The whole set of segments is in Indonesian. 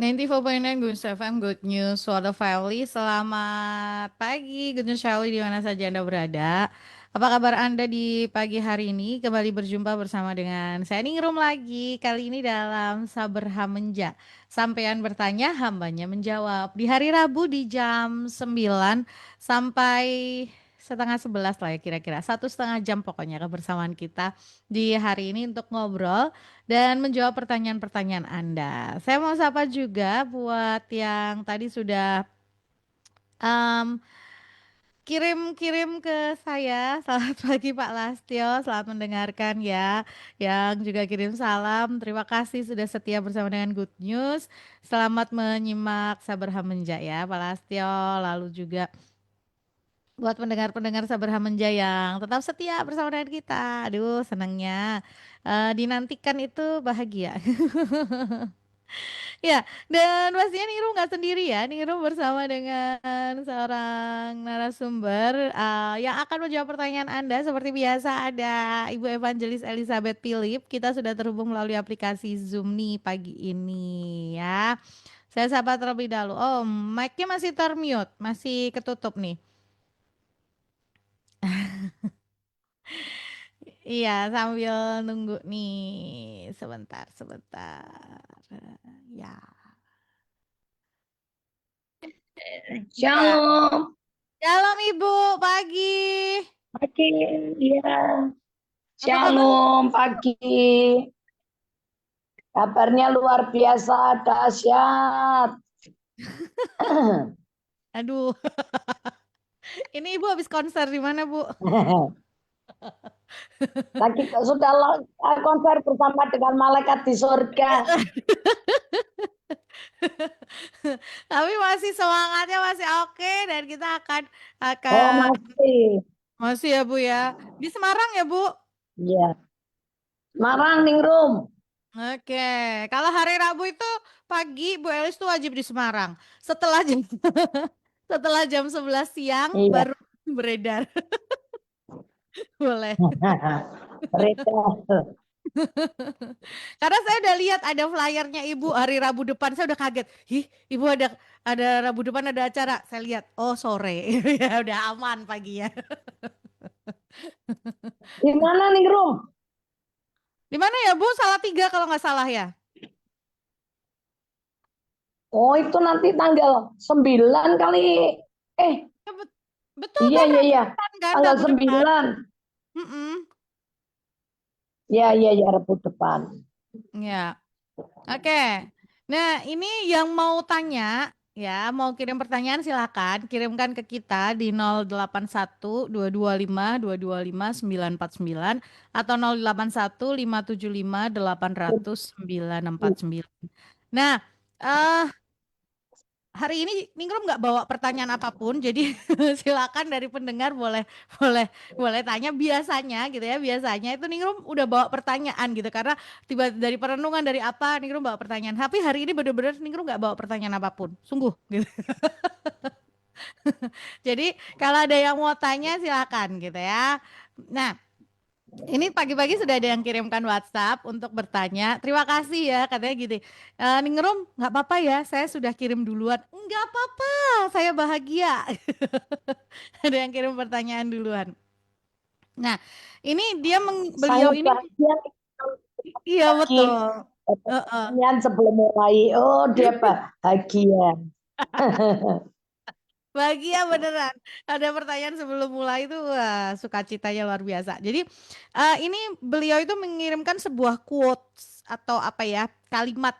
94.9 Good FM, Good News, Water Family. Selamat pagi, Good News Family di mana saja Anda berada. Apa kabar Anda di pagi hari ini? Kembali berjumpa bersama dengan saya Ningrum lagi. Kali ini dalam Saber Hamenja. Sampean bertanya, hambanya menjawab. Di hari Rabu di jam 9 sampai setengah 11 lah ya kira-kira. 1,5 jam pokoknya kebersamaan kita di hari ini untuk ngobrol dan menjawab pertanyaan-pertanyaan Anda. Saya mau sapa juga buat yang tadi sudah em, kirim-kirim ke saya. Selamat pagi Pak Lastio, selamat mendengarkan ya. Yang juga kirim salam, terima kasih sudah setia bersama dengan Good News. Selamat menyimak Sabar Hamenja ya Pak Lastio. Lalu juga buat pendengar-pendengar Sabar Hamenja yang tetap setia bersama dengan kita. Aduh, senangnya. Dinantikan itu bahagia. Ya, dan pastinya Ningrum nggak sendiri ya. Ningrum bersama dengan seorang narasumber yang akan menjawab pertanyaan Anda. Seperti biasa ada Ibu Evangelis Elizabeth Philip. Kita sudah terhubung melalui aplikasi Zoom nih pagi ini ya. Saya sapa terlebih dahulu. Oh, mic-nya masih termute, masih ketutup nih. Iya, sambil nunggu nih. Sebentar, sebentar. Ya. Ya. Shalom, Shalom Ibu, pagi. pagi, ya. Apa kabar? Shalom, pagi. Kabarnya luar biasa, dahsyat. Aduh, ini Ibu habis konser di mana, Bu? Lagi sudah konser bersama dengan malaikat di surga. Tapi masih semangatnya masih oke dan kita akan Oh, akan masih. masih ya, Bu ya. Di Semarang ya, Bu? Ya. Marang Ningrum. Oke. Kalau hari Rabu itu pagi Bu Elis tuh wajib di Semarang. Setelah jam setelah jam 11 siang Iya. baru beredar. Boleh. Berita. Karena saya udah lihat ada flyernya Ibu hari Rabu depan, saya udah kaget. Ih, Ibu ada Rabu depan ada acara. Saya lihat, oh sore. Ya udah aman paginya. Di mana Ningrum? Di mana ya Bu? Salatiga kalau nggak salah ya. Oh, itu nanti tanggal 9 kali. Eh, Ya, betul iya, kan iya, Rabu iya. depan kan, Tanggal Rabu depan. 9. Mm-mm. Ya, iya, ya, Rabu depan. Ya, oke. Nah, ini yang mau tanya ya, mau kirim pertanyaan silakan kirimkan ke kita di 081 225 225 949 atau 081 575 800 949. Nah, eh hari ini Ningrum nggak bawa pertanyaan apapun, jadi silakan dari pendengar boleh boleh boleh tanya. Biasanya gitu ya, biasanya itu Ningrum udah bawa pertanyaan gitu karena tiba dari perenungan dari apa Ningrum bawa pertanyaan. Tapi hari ini bener-bener Ningrum nggak bawa pertanyaan apapun, sungguh gitu. Jadi kalau ada yang mau tanya silakan gitu ya. Nah, ini pagi-pagi sudah ada yang kirimkan WhatsApp untuk bertanya. Terima kasih ya, katanya gitu. Ningrum, nggak apa-apa ya, saya sudah kirim duluan. Nggak apa-apa, saya bahagia. Ada yang kirim pertanyaan duluan. Nah, ini beliau Sangat ini, bahagia iya pagi. betul. Heeh. Pertanyaan sebelum mulai. Oh, dia bahagia. Bahagia beneran. Ada pertanyaan sebelum mulai itu, wah, sukacitanya luar biasa. Jadi ini beliau itu mengirimkan sebuah quotes atau apa ya, kalimat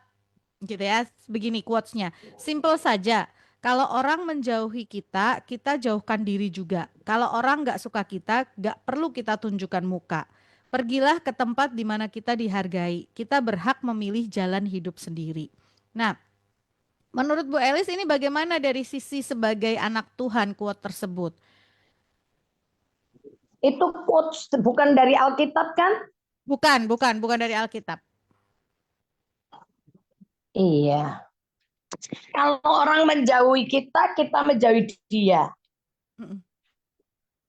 gitu ya. Begini quotes-nya. Simple saja. Kalau orang menjauhi kita, kita jauhkan diri juga. Kalau orang nggak suka kita, nggak perlu kita tunjukkan muka. Pergilah ke tempat di mana kita dihargai. Kita berhak memilih jalan hidup sendiri. Nah, menurut Bu Elis ini bagaimana dari sisi sebagai anak Tuhan quote tersebut? Itu quotes bukan dari Alkitab kan? Bukan dari Alkitab. Iya. Kalau orang menjauhi kita, kita menjauhi dia. Mm-mm.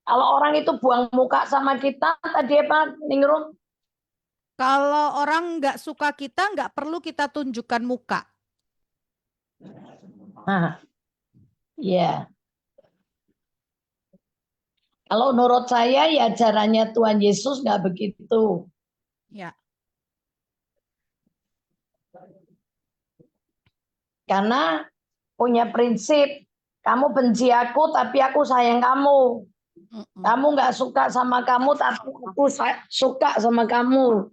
Kalau orang itu buang muka sama kita, tadi apa, Ningrum? Kalau orang nggak suka kita, nggak perlu kita tunjukkan muka. Nah, ya. Kalau menurut saya ya ajarannya Tuhan Yesus nggak begitu. Ya, Karena punya prinsip, kamu benci aku tapi aku sayang kamu. mm-mm. Kamu nggak suka sama kamu tapi aku suka sama kamu.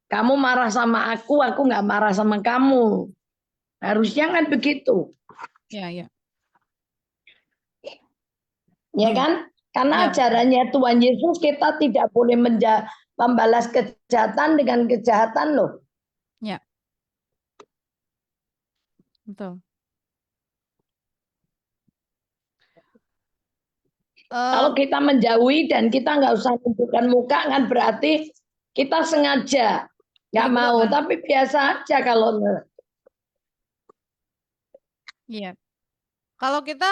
Kamu marah sama aku nggak marah sama kamu. Harusnya kan begitu, Ya, ya, ya kan? Karena ya, betul. ajarannya Tuhan Yesus kita tidak boleh membalas kejahatan dengan kejahatan loh. Ya, betul. Kalau Eh, kita menjauhi dan kita nggak usah tunjukkan muka kan berarti kita sengaja nggak jadi mau. bohongan. Tapi biasa aja kalau Iya. Kalau kita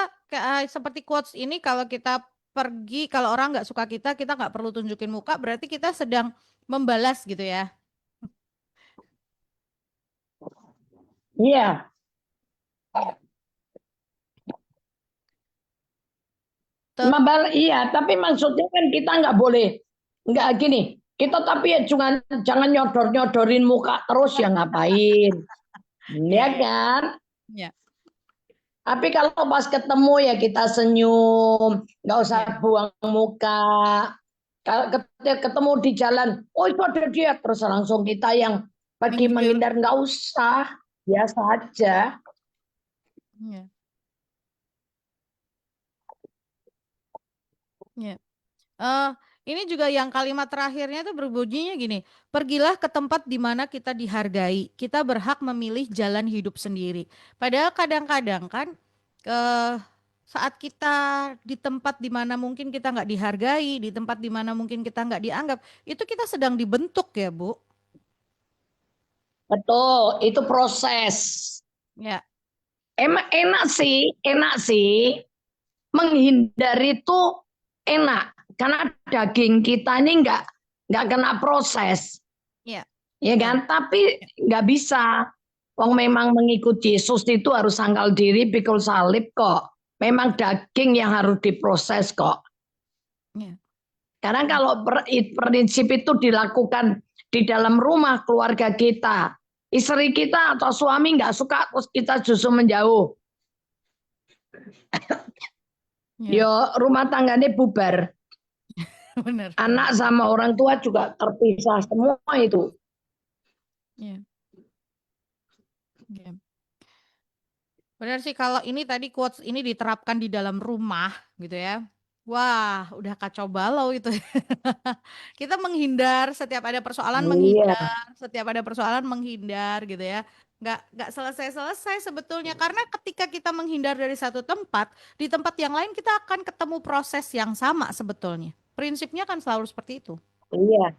seperti quotes ini, kalau kita pergi, kalau orang nggak suka kita, kita nggak perlu tunjukin muka, berarti kita sedang membalas gitu ya. iya. Iya. Ter, Iya, tapi maksudnya kan kita nggak boleh, nggak gini. Kita tapi ya jangan nyodor-nyodorin muka terus ya ngapain, ya, ya ya, kan? ya, Tapi kalau pas ketemu ya kita senyum, nggak usah ya. buang muka. Kalau ketemu di jalan, oh itu ada dia, terus langsung kita yang pergi Minggir. menghindar, nggak usah, biasa aja. Ya, ya. Eh, ini juga yang kalimat terakhirnya itu berbunyinya gini, pergilah ke tempat di mana kita dihargai, kita berhak memilih jalan hidup sendiri. Padahal kadang-kadang kan eh, saat kita di tempat di mana mungkin kita nggak dihargai, di tempat di mana mungkin kita nggak dianggap, itu kita sedang dibentuk ya, Bu. Betul, itu proses. Ya, Emang enak sih, menghindar itu enak karena daging kita ini nggak kena proses, ya, ya betul. kan? Tapi nggak bisa. Wong memang mengikut Yesus itu harus sangkal diri, pikul salib kok. Memang daging yang harus diproses kok. Ya, Karena ya, kalau prinsip itu dilakukan di dalam rumah keluarga kita, istri kita atau suami nggak suka, terus kita justru menjauh. ya, Yo rumah tangganya bubar. benar, Anak benar. sama orang tua juga terpisah semua itu. Ya, ya. Benar sih kalau ini tadi quotes ini diterapkan di dalam rumah gitu ya. Wah, udah kacau balau itu. Kita menghindar setiap ada persoalan Iya, menghindar, setiap ada persoalan menghindar gitu ya. Nggak selesai-selesai sebetulnya karena ketika kita menghindar dari satu tempat, di tempat yang lain kita akan ketemu proses yang sama sebetulnya. Prinsipnya kan selalu seperti itu. iya,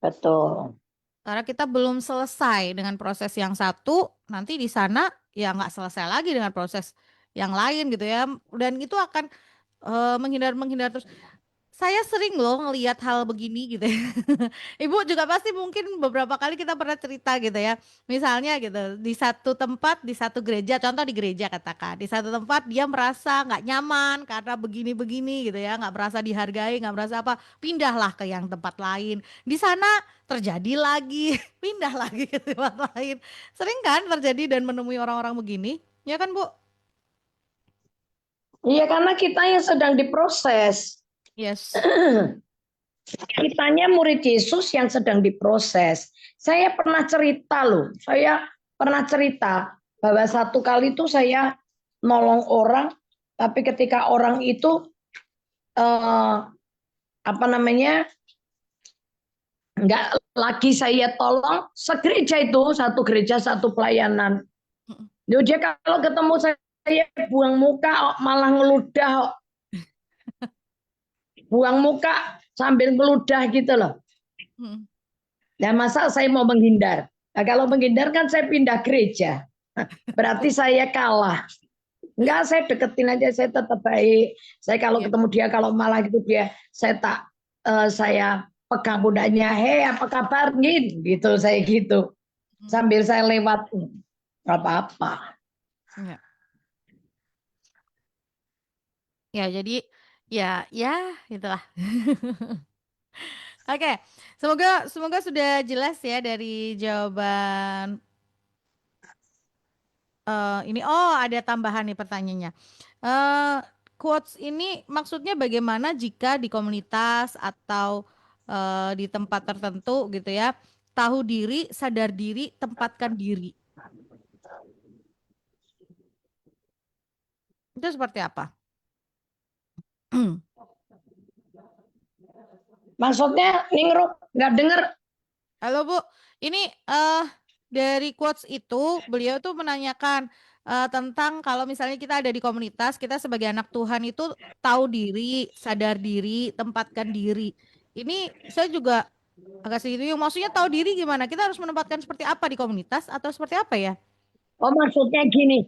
betul. Karena kita belum selesai dengan proses yang satu, nanti di sana ya nggak selesai lagi dengan proses yang lain gitu ya. Dan itu akan menghindar-menghindar terus. Saya sering loh ngelihat hal begini gitu ya. Ibu juga pasti mungkin beberapa kali kita pernah cerita gitu ya. Misalnya gitu, di satu tempat, di satu gereja, contoh di gereja katakan, di satu tempat dia merasa nggak nyaman karena begini-begini gitu ya, nggak merasa dihargai, nggak merasa apa, pindahlah ke yang tempat lain. Di sana terjadi lagi, pindah lagi ke tempat lain. Sering kan terjadi dan menemui orang-orang begini, ya kan Bu? Iya, karena kita yang sedang diproses. Yes. Kitanya murid Yesus yang sedang diproses. Saya pernah cerita loh, saya pernah cerita bahwa satu kali itu saya nolong orang, tapi ketika orang itu eh, apa namanya nggak lagi saya tolong, segereja itu satu gereja satu pelayanan. Mm, Dia kalau ketemu saya buang muka, malah ngeludah, buang muka sambil ngeludah gitu loh. mm. Nah, masa saya mau menghindar? Nah, kalau menghindar kan saya pindah gereja. Berarti saya kalah. Enggak, saya deketin aja, saya tetap baik. Saya kalau Iya. ketemu dia, kalau malah gitu dia, saya pegang pundaknya, hei apa kabar? Gitu, saya gitu. Mm. Sambil saya lewat, nggak apa-apa. Ya. Ya, jadi ya itulah. Oke, semoga semoga sudah jelas ya dari jawaban ini. Oh, ada tambahan nih pertanyaannya. Eh Quotes ini maksudnya bagaimana jika di komunitas atau di tempat tertentu gitu ya, tahu diri, sadar diri, tempatkan diri. Itu seperti apa? Maksudnya Ningrum nggak dengar. Halo Bu, ini dari quotes itu beliau tuh menanyakan tentang kalau misalnya kita ada di komunitas, kita sebagai anak Tuhan itu tahu diri, sadar diri, tempatkan diri. Ini saya juga agak sedikit bingung. Maksudnya tahu diri gimana? Kita harus menempatkan seperti apa di komunitas atau seperti apa ya? Oh maksudnya gini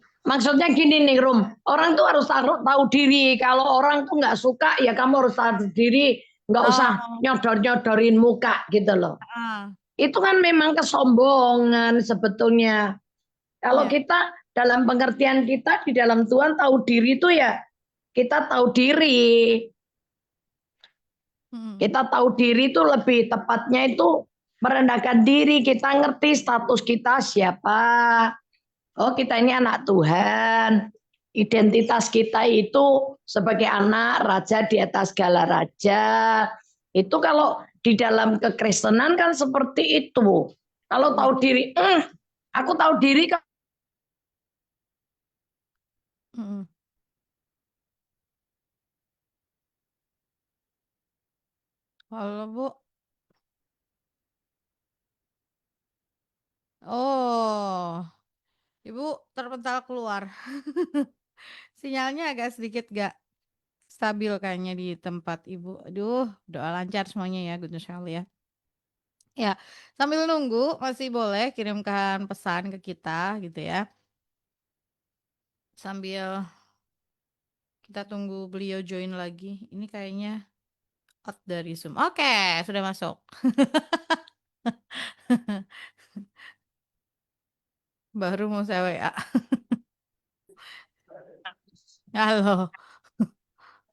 nih Rum, orang tuh harus tahu diri. Kalau orang tuh nggak suka ya kamu harus tahu diri, nggak usah Oh, nyodor-nyodorin muka gitu loh. ah, Itu kan memang kesombongan sebetulnya. Kalau ya, kita dalam pengertian kita di dalam Tuhan tahu diri itu ya kita tahu diri. hmm, Kita tahu diri itu lebih tepatnya itu merendahkan diri. Kita ngerti status kita siapa. Oh, kita ini anak Tuhan. Identitas kita itu sebagai anak raja di atas segala raja. Itu kalau di dalam kekristenan kan seperti itu. Kalau ya, tahu diri, aku tahu diri kan. hmm. Halo Bu. Oh, Ibu terpental keluar. Sinyalnya agak sedikit gak stabil kayaknya di tempat Ibu. Aduh, doa lancar semuanya ya, Guntur Syahli ya. Ya, sambil nunggu masih boleh kirimkan pesan ke kita gitu ya. Sambil kita tunggu beliau join lagi. Ini kayaknya out dari Zoom. Oke, sudah masuk. Baru mau saya WA. Halo,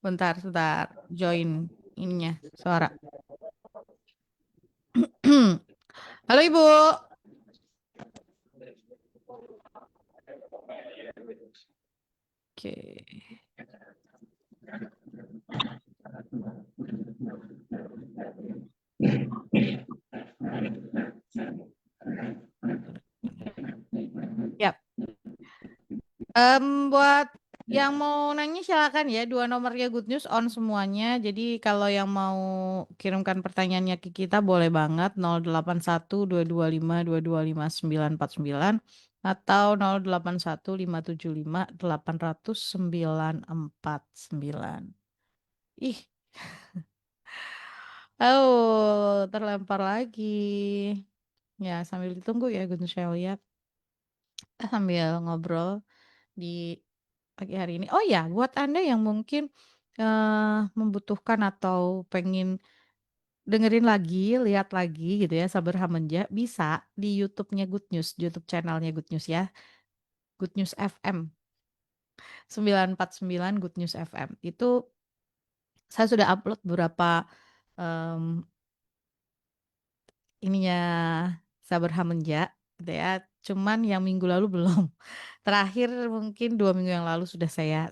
bentar, bentar. Join ininya, suara. Halo Ibu. Oke. Yap. Buat yang mau nanya silakan ya, dua nomornya Good News on semuanya. Jadi kalau yang mau kirimkan pertanyaannya ke kita boleh banget 081 225 225 949 atau 081 575 800 949. Ih, oh terlempar lagi. Ya sambil ditunggu ya Gun Shelia ya. Sambil ngobrol di pagi hari ini. Oh ya, buat Anda yang mungkin membutuhkan atau pengen dengerin lagi, lihat lagi gitu ya, Sabar Hamenja, bisa di YouTube-nya Good News, YouTube channelnya Good News ya, Good News FM, 949 Good News FM. Itu saya sudah upload beberapa em, ininya Sabar Hamenja gitu ya. Cuman yang minggu lalu belum. Terakhir mungkin 2 minggu yang lalu sudah saya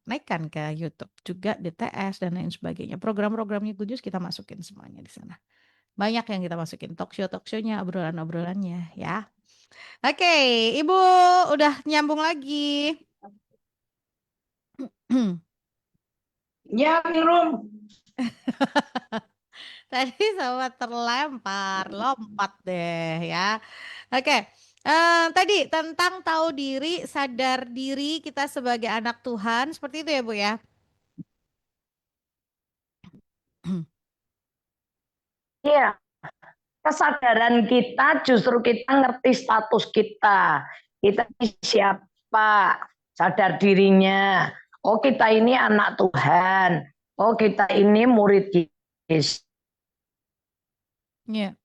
naikkan ke YouTube juga DTS dan lain sebagainya. Program-programnya Kudus kita masukin semuanya di sana. Banyak yang kita masukin talk show-nya, obrolan-obrolannya ya. Oke, Ibu udah nyambung lagi. Ya, Ningrum. Tadi sama terlempar, lompat deh ya. Oke, tadi tentang tahu diri, sadar diri kita sebagai anak Tuhan, seperti itu ya Bu ya. Iya, kesadaran kita justru kita ngerti status kita. Kita ini siapa? Sadar dirinya. Oh, kita ini anak Tuhan. Oh, kita ini murid Yesus. Iya.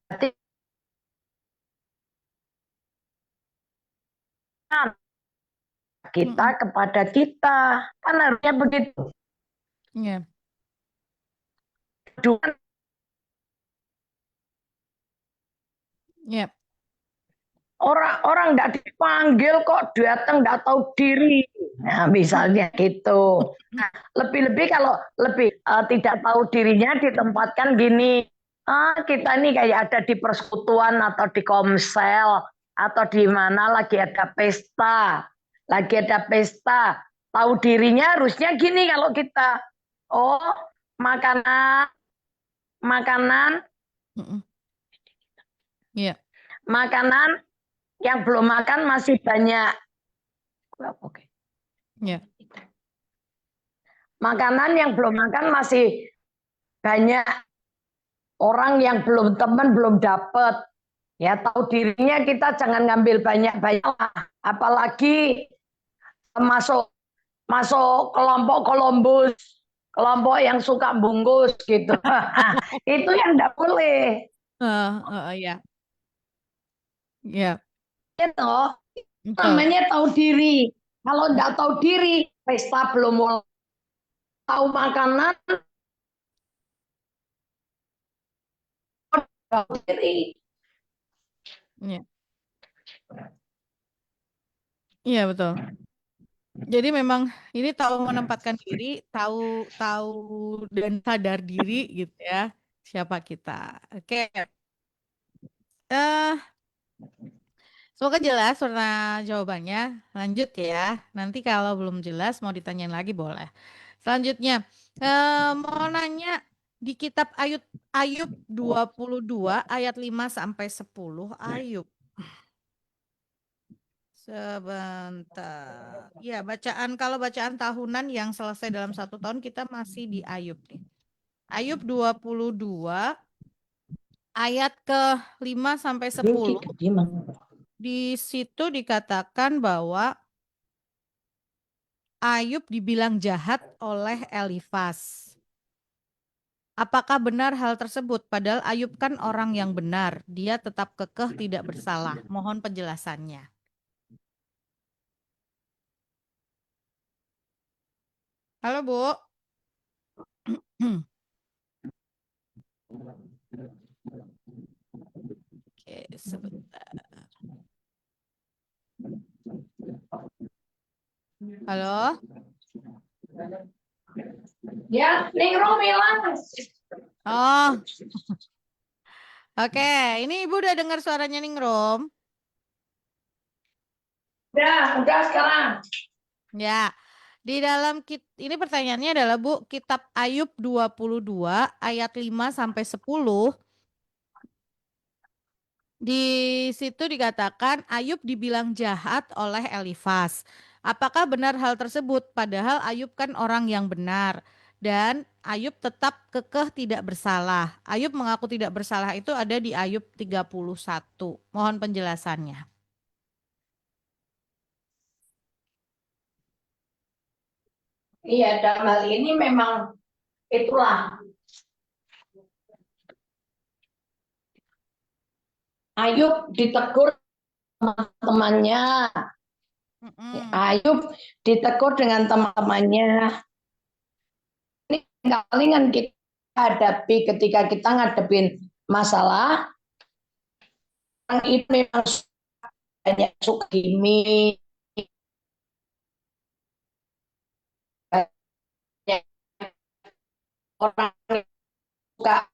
kita kepada kita. Kan harusnya begitu. Iya. Tuhan Iya. orang nggak dipanggil kok datang nggak tahu diri. Nah, misalnya gitu. Nah, lebih-lebih kalau tidak tahu dirinya ditempatkan gini. Kita ini kayak ada di persekutuan atau di komsel atau di mana lagi ada pesta. Lagi ada pesta. Tahu dirinya harusnya gini kalau kita. Oh, makanan makanan Iya. makanan yang belum makan masih banyak. Oke. Iya. Makanan yang belum makan masih banyak. Orang yang belum teman belum dapat. Ya tahu dirinya kita jangan ngambil banyak-banyak lah. Apalagi masuk masuk kelompok Columbus, kelompok yang suka bungkus gitu. Itu yang enggak boleh. Ya. Ya. Itu Betul. namanya tahu diri. Kalau enggak tahu diri, pesta belum mulai, tahu makanan, tahu diri. Iya. Iya, betul. Jadi memang ini tahu menempatkan diri, tahu dan sadar diri gitu ya, siapa kita. Oke. Eh, Semoga jelas warna jawabannya. Lanjut ya. Nanti kalau belum jelas mau ditanyain lagi boleh. Selanjutnya, mau nanya di kitab Ayub Ayub 22 ayat 5 sampai 10 Ayub. Sebentar. Ya, kalau bacaan tahunan yang selesai dalam 1 tahun kita masih di Ayub nih. Ayub 22 ayat ke 5 sampai 10. Di situ dikatakan bahwa Ayub dibilang jahat oleh Elifas. Apakah benar hal tersebut? Padahal Ayub kan orang yang benar. Dia tetap kekeh tidak bersalah. Mohon penjelasannya. Halo, Bu. Oke, sebentar. Halo? Ya, Ningrum hilang. Oh, oke. Ini Ibu udah dengar suaranya Ningrum? Udah sekarang. Ya. Di dalam ini pertanyaannya adalah Bu, kitab Ayub 22 ayat 5 sampai 10. Di situ dikatakan Ayub dibilang jahat oleh Elifas. Apakah benar hal tersebut? Padahal Ayub kan orang yang benar. Dan Ayub tetap kekeh tidak bersalah. Ayub mengaku tidak bersalah itu ada di Ayub 31. Mohon penjelasannya. Iya, dalam hal ini memang itulah Ayub ditegur teman-temannya. Ayub ditegur dengan teman-temannya. Ini palingan kita hadapi ketika kita ngadepin masalah. Orang itu memang banyak suka gimmick, banyak orang suka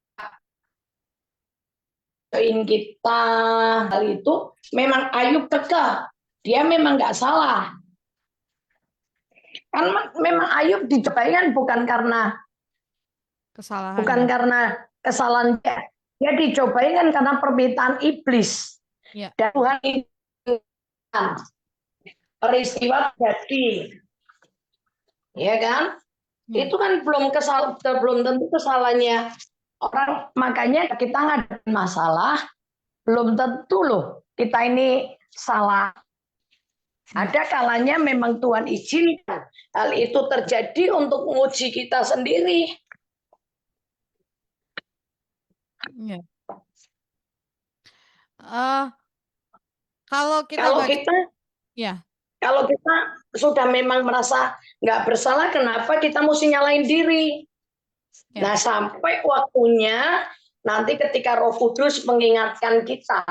kita. Hal itu memang Ayub kekeh. Dia memang nggak salah. Kan memang Ayub dicobain bukan karena kesalahan dia. Dia dicobain kan karena permintaan iblis. Ya. Dan Tuhan peristiwa terjadi. Ya kan? Ya. Itu kan belum tentu kesalahannya orang, makanya kita ngadepin masalah belum tentu loh kita ini salah. Ada kalanya memang Tuhan izinkan hal itu terjadi untuk menguji kita sendiri. Ya. Kalau kita baca, kita ya. Kalau kita sudah memang merasa nggak bersalah, kenapa kita mesti nyalain diri? Ya. Nah, sampai waktunya nanti ketika Roh Kudus mengingatkan kita,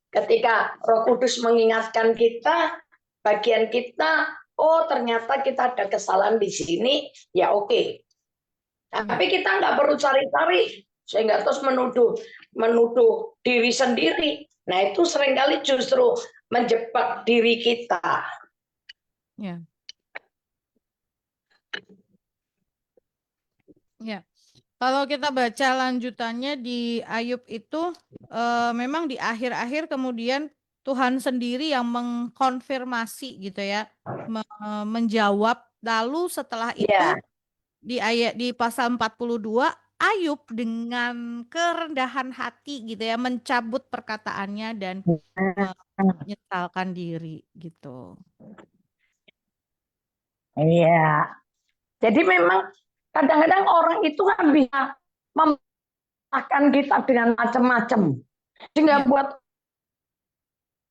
ketika Roh Kudus mengingatkan kita, bagian kita, oh ternyata kita ada kesalahan di sini, ya oke. Ya. Tapi kita nggak perlu cari-cari sehingga terus menuduh menuduh diri sendiri. Nah itu seringkali justru menjebak diri kita. Ya. Ya. Kalau kita baca lanjutannya di Ayub itu memang di akhir-akhir kemudian Tuhan sendiri yang mengkonfirmasi gitu ya, menjawab. Lalu setelah itu Ya, di ayat di pasal 42 Ayub dengan kerendahan hati gitu ya mencabut perkataannya dan menyesalkan diri gitu. iya. Jadi memang kadang-kadang orang itu kan bisa mematahkan kita dengan macam-macam. Sehingga Ya, buat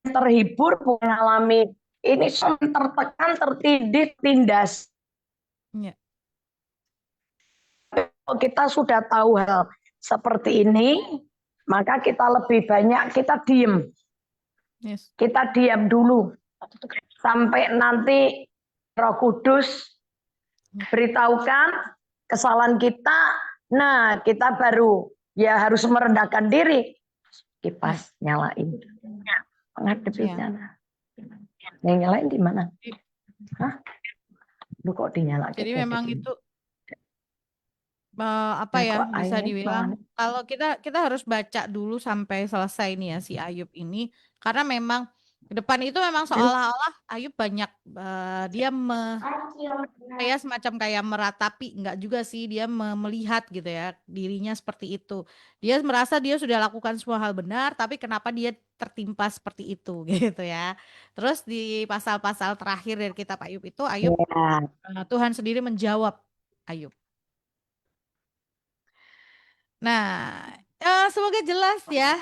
terhibur, mengalami ini tertekan, tertindih, tindas. ya, Kalau kita sudah tahu hal seperti ini, maka kita lebih banyak kita diem. yes. Kita diam dulu sampai nanti Roh Kudus Ya, beritahukan kesalahan kita. Nah, kita baru ya harus merendahkan diri. ya, Kipas nyalain. ya. Menghadapinya. Yang nyalain di mana? Jadi Hah? Lu kok dinyalain jadi kayak memang gitu? itu apa Nah, ya kok bisa airnya dibilang mana? kalau kita kita harus baca dulu sampai selesai nih ya si Ayub ini karena memang ke depan itu memang seolah-olah Ayub banyak dia kayak semacam kayak meratapi, enggak juga sih dia melihat gitu ya dirinya seperti itu. Dia merasa dia sudah lakukan semua hal benar, tapi kenapa dia tertimpa seperti itu gitu ya. Terus di pasal-pasal terakhir dari kitab Ayub itu Ayub Ya, Tuhan sendiri menjawab Ayub. Nah, semoga jelas ya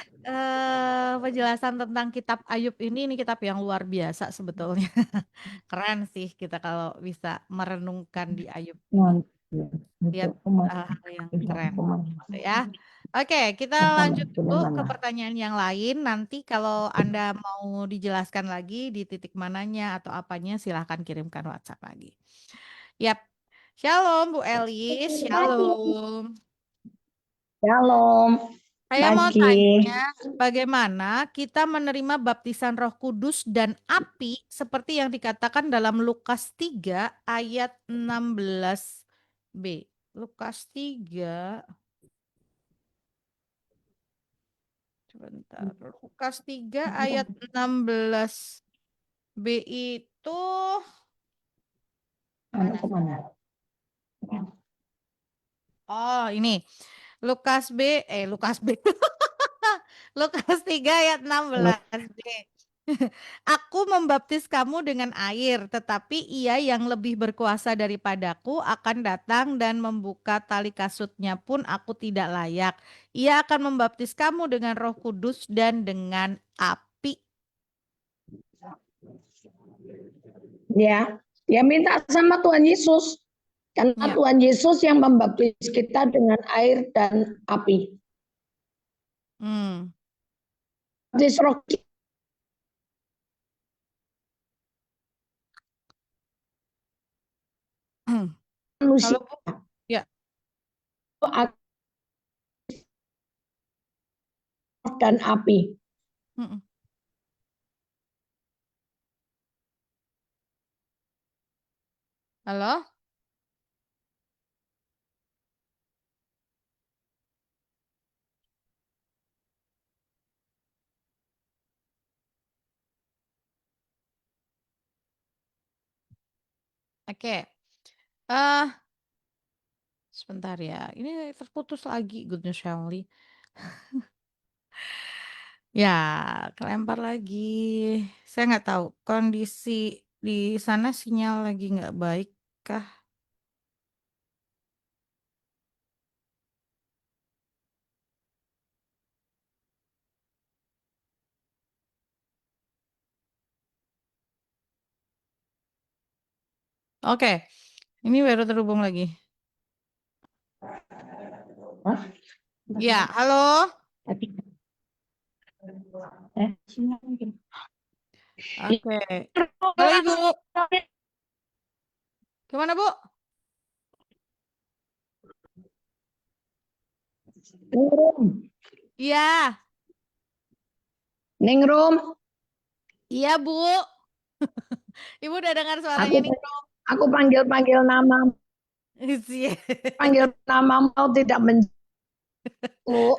penjelasan tentang kitab Ayub ini kitab yang luar biasa sebetulnya. Keren sih kita kalau bisa merenungkan di Ayub ini. nanti Lihat untuk umat hal-hal yang Islam keren umat gitu ya. Oke, kita lanjut dulu ke mana? pertanyaan yang lain. Nanti kalau Anda mau dijelaskan lagi di titik mananya atau apanya, silahkan kirimkan WhatsApp lagi. Yap. Shalom Bu Elis, shalom. Shalom Saya mau lagi. tanya, bagaimana kita menerima baptisan Roh Kudus dan api seperti yang dikatakan dalam Lukas 3 ayat 16b. Lukas 3, sebentar. Lukas 3 ayat 16b itu Anu mana? kemana? Oh, ini. Lukas B, Lukas B. Lukas 3 ayat 16b. Aku membaptis kamu dengan air, tetapi ia yang lebih berkuasa daripadaku akan datang dan membuka tali kasutnya pun aku tidak layak. Ia akan membaptis kamu dengan Roh Kudus dan dengan api. Ya, ya minta sama Tuhan Yesus. Karena Ya. Tuhan Yesus yang membaptis kita dengan air dan api. Hmm. Baptis roh Halo manusia Bu. Ya. dan api. Mm-mm. Halo. Oke. Sebentar ya. Ini terputus lagi Good News Family. Ya, kelempar lagi. Saya nggak tahu kondisi di sana sinyal lagi nggak baik kah? Oke, ini baru terhubung lagi. Hah? Ya, halo. Oke. Halo Ibu, gimana Bu? Ningrum, Iya, Ningrum, iya Bu. Ibu udah dengar aku suaranya nih. aku panggil Iya, namamu tidak menjawab.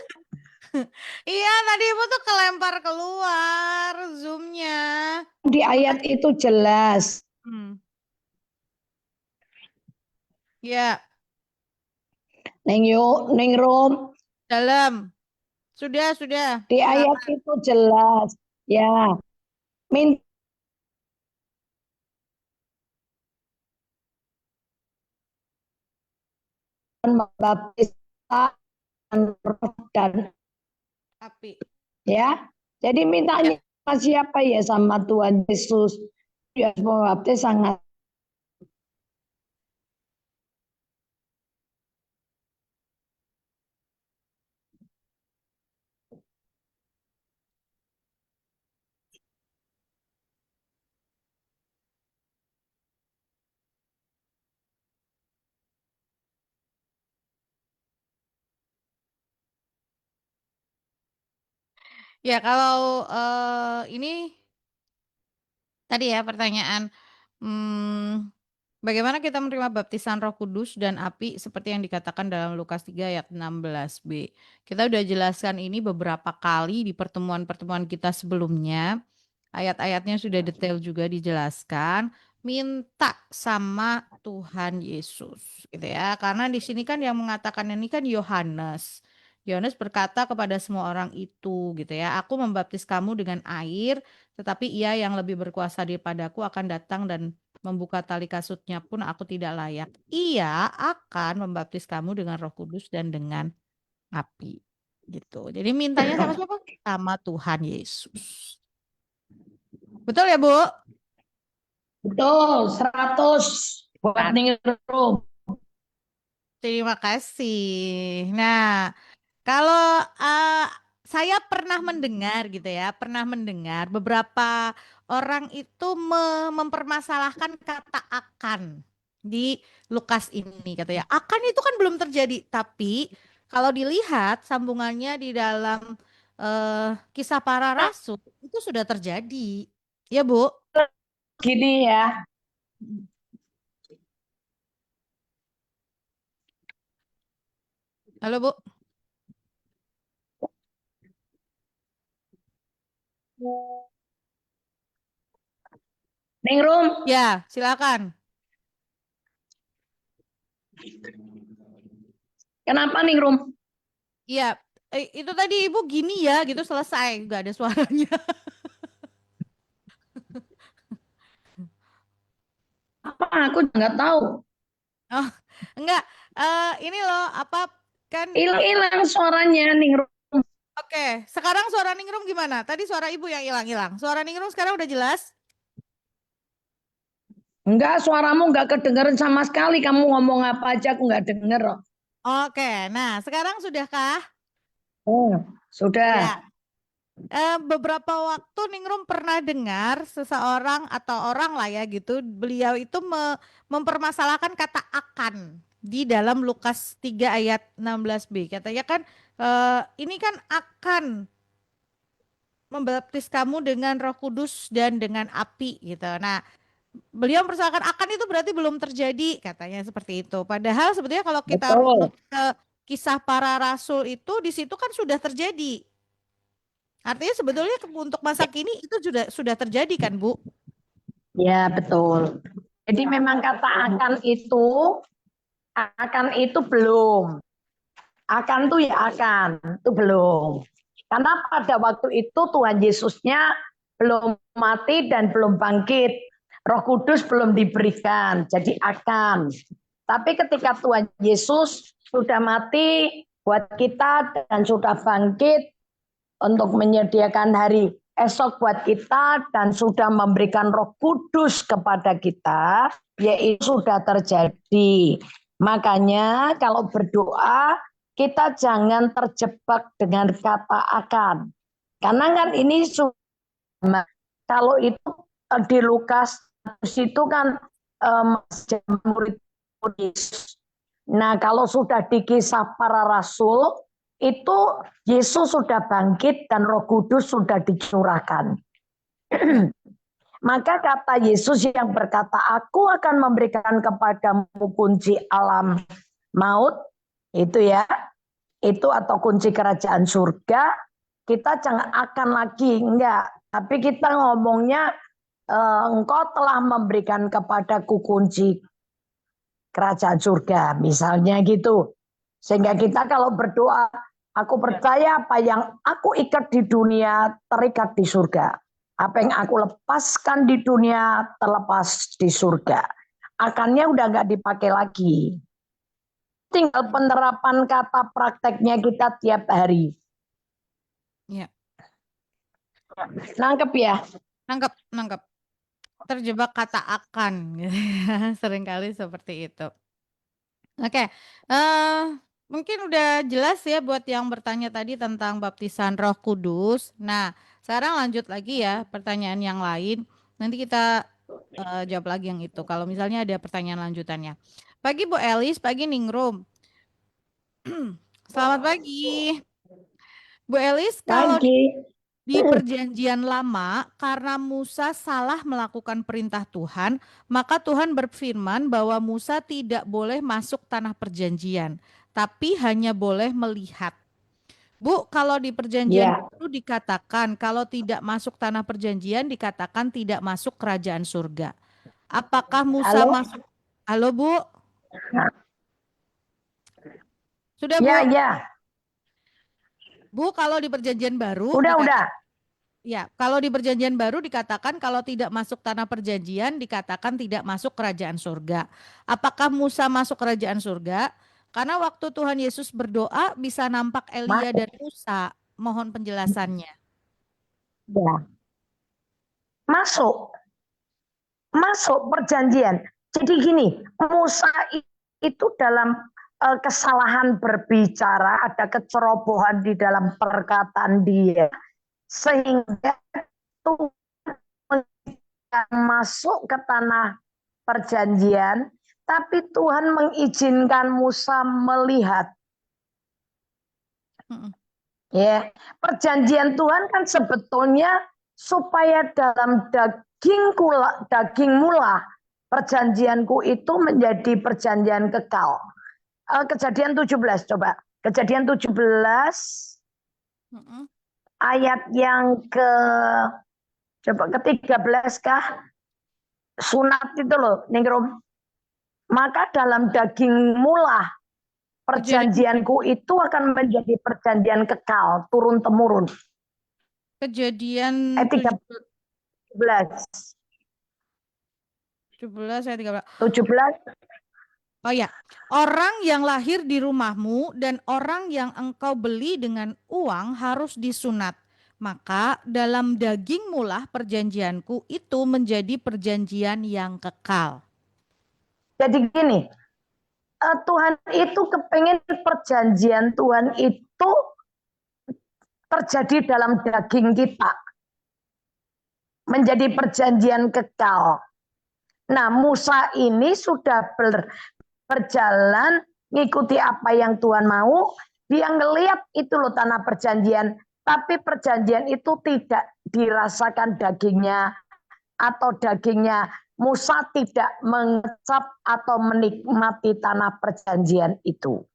iya, tadi Ibu tuh kelempar keluar Zoom-nya. Di ayat Makanya, itu jelas. hmm. Ya, Ningrum, dalam. Sudah. di ayat Silakan. itu jelas. Ya, minta membaptis roh dan Api. ya. Jadi Ya. mintanya sama siapa ya, sama Tuhan Yesus. Dia membaptis sangat. Ya, kalau ini tadi ya pertanyaan, bagaimana kita menerima baptisan Roh Kudus dan api seperti yang dikatakan dalam Lukas 3 ayat 16b. Kita udah jelaskan ini beberapa kali di pertemuan-pertemuan kita sebelumnya. Ayat-ayatnya sudah detail juga dijelaskan. Minta sama Tuhan Yesus, gitu ya. Karena di sini kan yang mengatakan ini kan Yohanes. Yohanes berkata kepada semua orang itu, gitu ya. Aku membaptis kamu dengan air, tetapi ia yang lebih berkuasa daripadaku akan datang dan membuka tali kasutnya pun aku tidak layak. Ia akan membaptis kamu dengan Roh Kudus dan dengan api. Gitu. Jadi mintanya sama siapa? Sama Tuhan Yesus. Betul ya, Bu? Betul, 100 buat Nah, Ningrum. terima kasih. Nah, kalau saya pernah mendengar gitu ya, pernah mendengar beberapa orang itu mempermasalahkan kata akan di Lukas ini kata ya. Akan itu kan belum terjadi, tapi kalau dilihat sambungannya di dalam kisah para rasul itu sudah terjadi. Ya, Bu? Gini ya, Halo, Bu. Ningrum, Ya, silakan. kenapa Ningrum? Iya, itu tadi Ibu gini ya gitu selesai, nggak ada suaranya. Apa aku nggak tahu. Oh, enggak. Ini loh apa kan? Hilang-hilang suaranya Ningrum. Oke, sekarang suara Ningrum gimana? Tadi suara Ibu yang hilang-hilang. Suara Ningrum sekarang udah jelas? Enggak, suaramu nggak kedengeran sama sekali. Kamu ngomong apa aja aku nggak denger. Oke, nah sekarang sudahkah? Oh, sudah. Ya. Beberapa waktu Ningrum pernah dengar seseorang atau orang lah ya gitu, beliau itu mempermasalahkan kata akan di dalam Lukas 3 ayat 16b. Katanya kan ini kan akan membaptis kamu dengan Roh Kudus dan dengan api gitu. Nah, beliau mempersoalkan akan itu berarti belum terjadi katanya seperti itu. Padahal sebetulnya kalau kita runut Betul. ke kisah para rasul itu di situ kan sudah terjadi. Artinya sebetulnya untuk masa kini itu sudah terjadi kan, Bu? Ya, betul. Jadi memang kata akan itu belum. Akan tuh ya akan, itu belum. Karena pada waktu itu Tuhan Yesusnya belum mati dan belum bangkit. Roh Kudus belum diberikan, jadi akan. Tapi ketika Tuhan Yesus sudah mati buat kita dan sudah bangkit untuk menyediakan hari esok buat kita dan sudah memberikan Roh Kudus kepada kita, yaitu sudah terjadi. Makanya kalau berdoa kita jangan terjebak dengan kata akan. Karena kan ini kalau itu di Lukas itu kan murid Yesus. Nah, kalau sudah di kisah para rasul itu Yesus sudah bangkit dan Roh Kudus sudah dicurahkan. Ya. Maka kata Yesus yang berkata, aku akan memberikan kepadamu kunci alam maut, itu ya, itu atau kunci kerajaan surga, kita jangan akan lagi, enggak. Tapi kita ngomongnya, engkau telah memberikan kepadaku kunci kerajaan surga, misalnya gitu. Sehingga kita kalau berdoa, aku percaya apa yang aku ikat di dunia terikat di surga. Apa yang aku lepaskan di dunia terlepas di surga. Akannya udah nggak dipakai lagi. Tinggal penerapan kata prakteknya kita tiap hari. Ya. Nangkep ya? Nangkep. Terjebak kata akan, gitu ya. Seringkali seperti itu. Oke, mungkin udah jelas ya buat yang bertanya tadi tentang baptisan Roh Kudus. Nah, sekarang lanjut lagi ya pertanyaan yang lain. Nanti kita jawab lagi yang itu. Kalau misalnya ada pertanyaan lanjutannya. Pagi Bu Elis, pagi Ningrum. Selamat pagi. Bu Elis, kalau Pagi. di perjanjian lama, karena Musa salah melakukan perintah Tuhan, maka Tuhan berfirman bahwa Musa tidak boleh masuk tanah perjanjian, tapi hanya boleh melihat. Bu, kalau di perjanjian Ya, baru dikatakan kalau tidak masuk tanah perjanjian dikatakan tidak masuk kerajaan surga. Apakah Musa halo? masuk? Halo, Bu. Sudah, Ya, Bu. ya. Bu, kalau di perjanjian baru Udah. ya, kalau di perjanjian baru dikatakan kalau tidak masuk tanah perjanjian dikatakan tidak masuk kerajaan surga. Apakah Musa masuk kerajaan surga? Karena waktu Tuhan Yesus berdoa bisa nampak Elia dan Masuk. Musa. Mohon penjelasannya. Ya. Masuk. Masuk perjanjian. Jadi gini, Musa itu dalam kesalahan berbicara, ada kecerobohan di dalam perkataan dia, sehingga Tuhan masuk ke tanah perjanjian, tapi Tuhan mengizinkan Musa melihat. Ya, perjanjian Tuhan kan sebetulnya supaya dalam daging mula perjanjianku itu menjadi perjanjian kekal. Kejadian 17 coba. Kejadian 17 ayat yang coba ke-13 kah? Sunat itu loh, Ningrum. Maka dalam daging mula perjanjianku itu akan menjadi perjanjian kekal, turun temurun. Kejadian 13. 17 ayat 13. 17. Oh ya, orang yang lahir di rumahmu dan orang yang engkau beli dengan uang harus disunat. Maka dalam dagingmu lah perjanjianku itu menjadi perjanjian yang kekal. Jadi gini, Tuhan itu kepengen perjanjian Tuhan itu terjadi dalam daging kita. Menjadi perjanjian kekal. Nah, Musa ini sudah berjalan ngikuti apa yang Tuhan mau, dia ngelihat itu loh tanah perjanjian, tapi perjanjian itu tidak dirasakan dagingnya atau dagingnya. Musa tidak mengecap atau menikmati tanah perjanjian itu.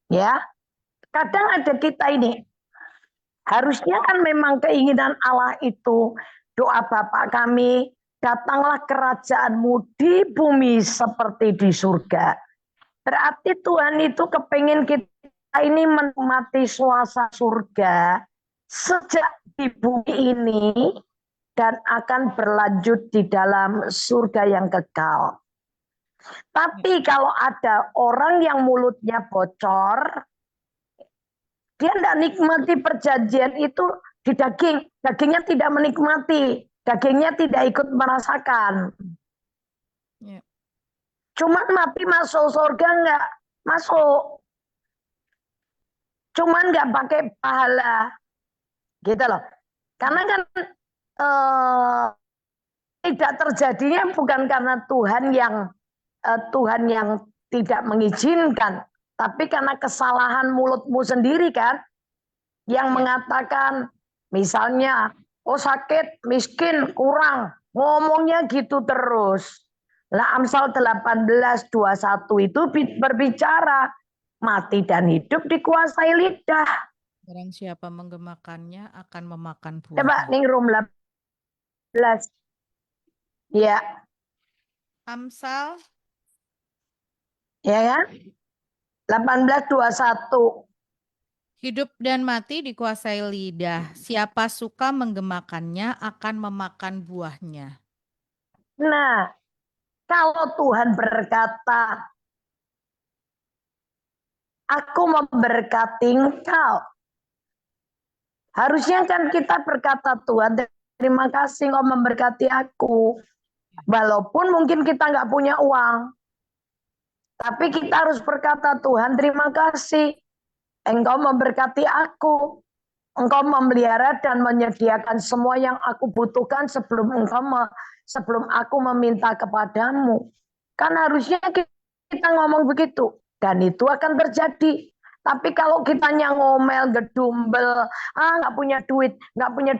Ya, kadang ada kita ini, harusnya kan memang keinginan Allah itu, doa Bapa kami, datanglah kerajaanmu di bumi seperti di surga. Berarti Tuhan itu kepingin kita ini menikmati suasana surga sejak di bumi ini dan akan berlanjut di dalam surga yang kekal. Tapi kalau ada orang yang mulutnya bocor, Dia tidak nikmati perjanjian itu di daging. Dagingnya tidak menikmati. Dagingnya tidak ikut merasakan. Ya. Cuman mati masuk surga enggak? Masuk. Cuman nggak pakai pahala. Gitu loh. Karena kan eh, tidak terjadinya bukan karena Tuhan yang tidak mengizinkan, tapi karena kesalahan mulutmu sendiri kan, yang Ya. mengatakan misalnya, oh sakit, miskin, kurang, ngomongnya gitu terus. Lah Amsal 18:21 itu berbicara mati dan hidup dikuasai lidah. Barang siapa menggemakannya akan memakan Coba buahnya. Ningrum 18. Ya, Amsal ya kan? 18:21. hidup dan mati dikuasai lidah. Siapa suka menggemakannya akan memakan buahnya. Nah, kalau Tuhan berkata, aku memberkati engkau. Harusnya kan kita berkata, Tuhan terima kasih engkau memberkati aku. Walaupun mungkin kita nggak punya uang. Tapi kita harus berkata, Tuhan terima kasih. Engkau memberkati aku. Engkau memelihara dan menyediakan semua yang aku butuhkan sebelum aku meminta kepadamu. Kan harusnya kita ngomong begitu. Dan itu akan terjadi. Tapi kalau kitanya ngomel, gedumbel, nggak punya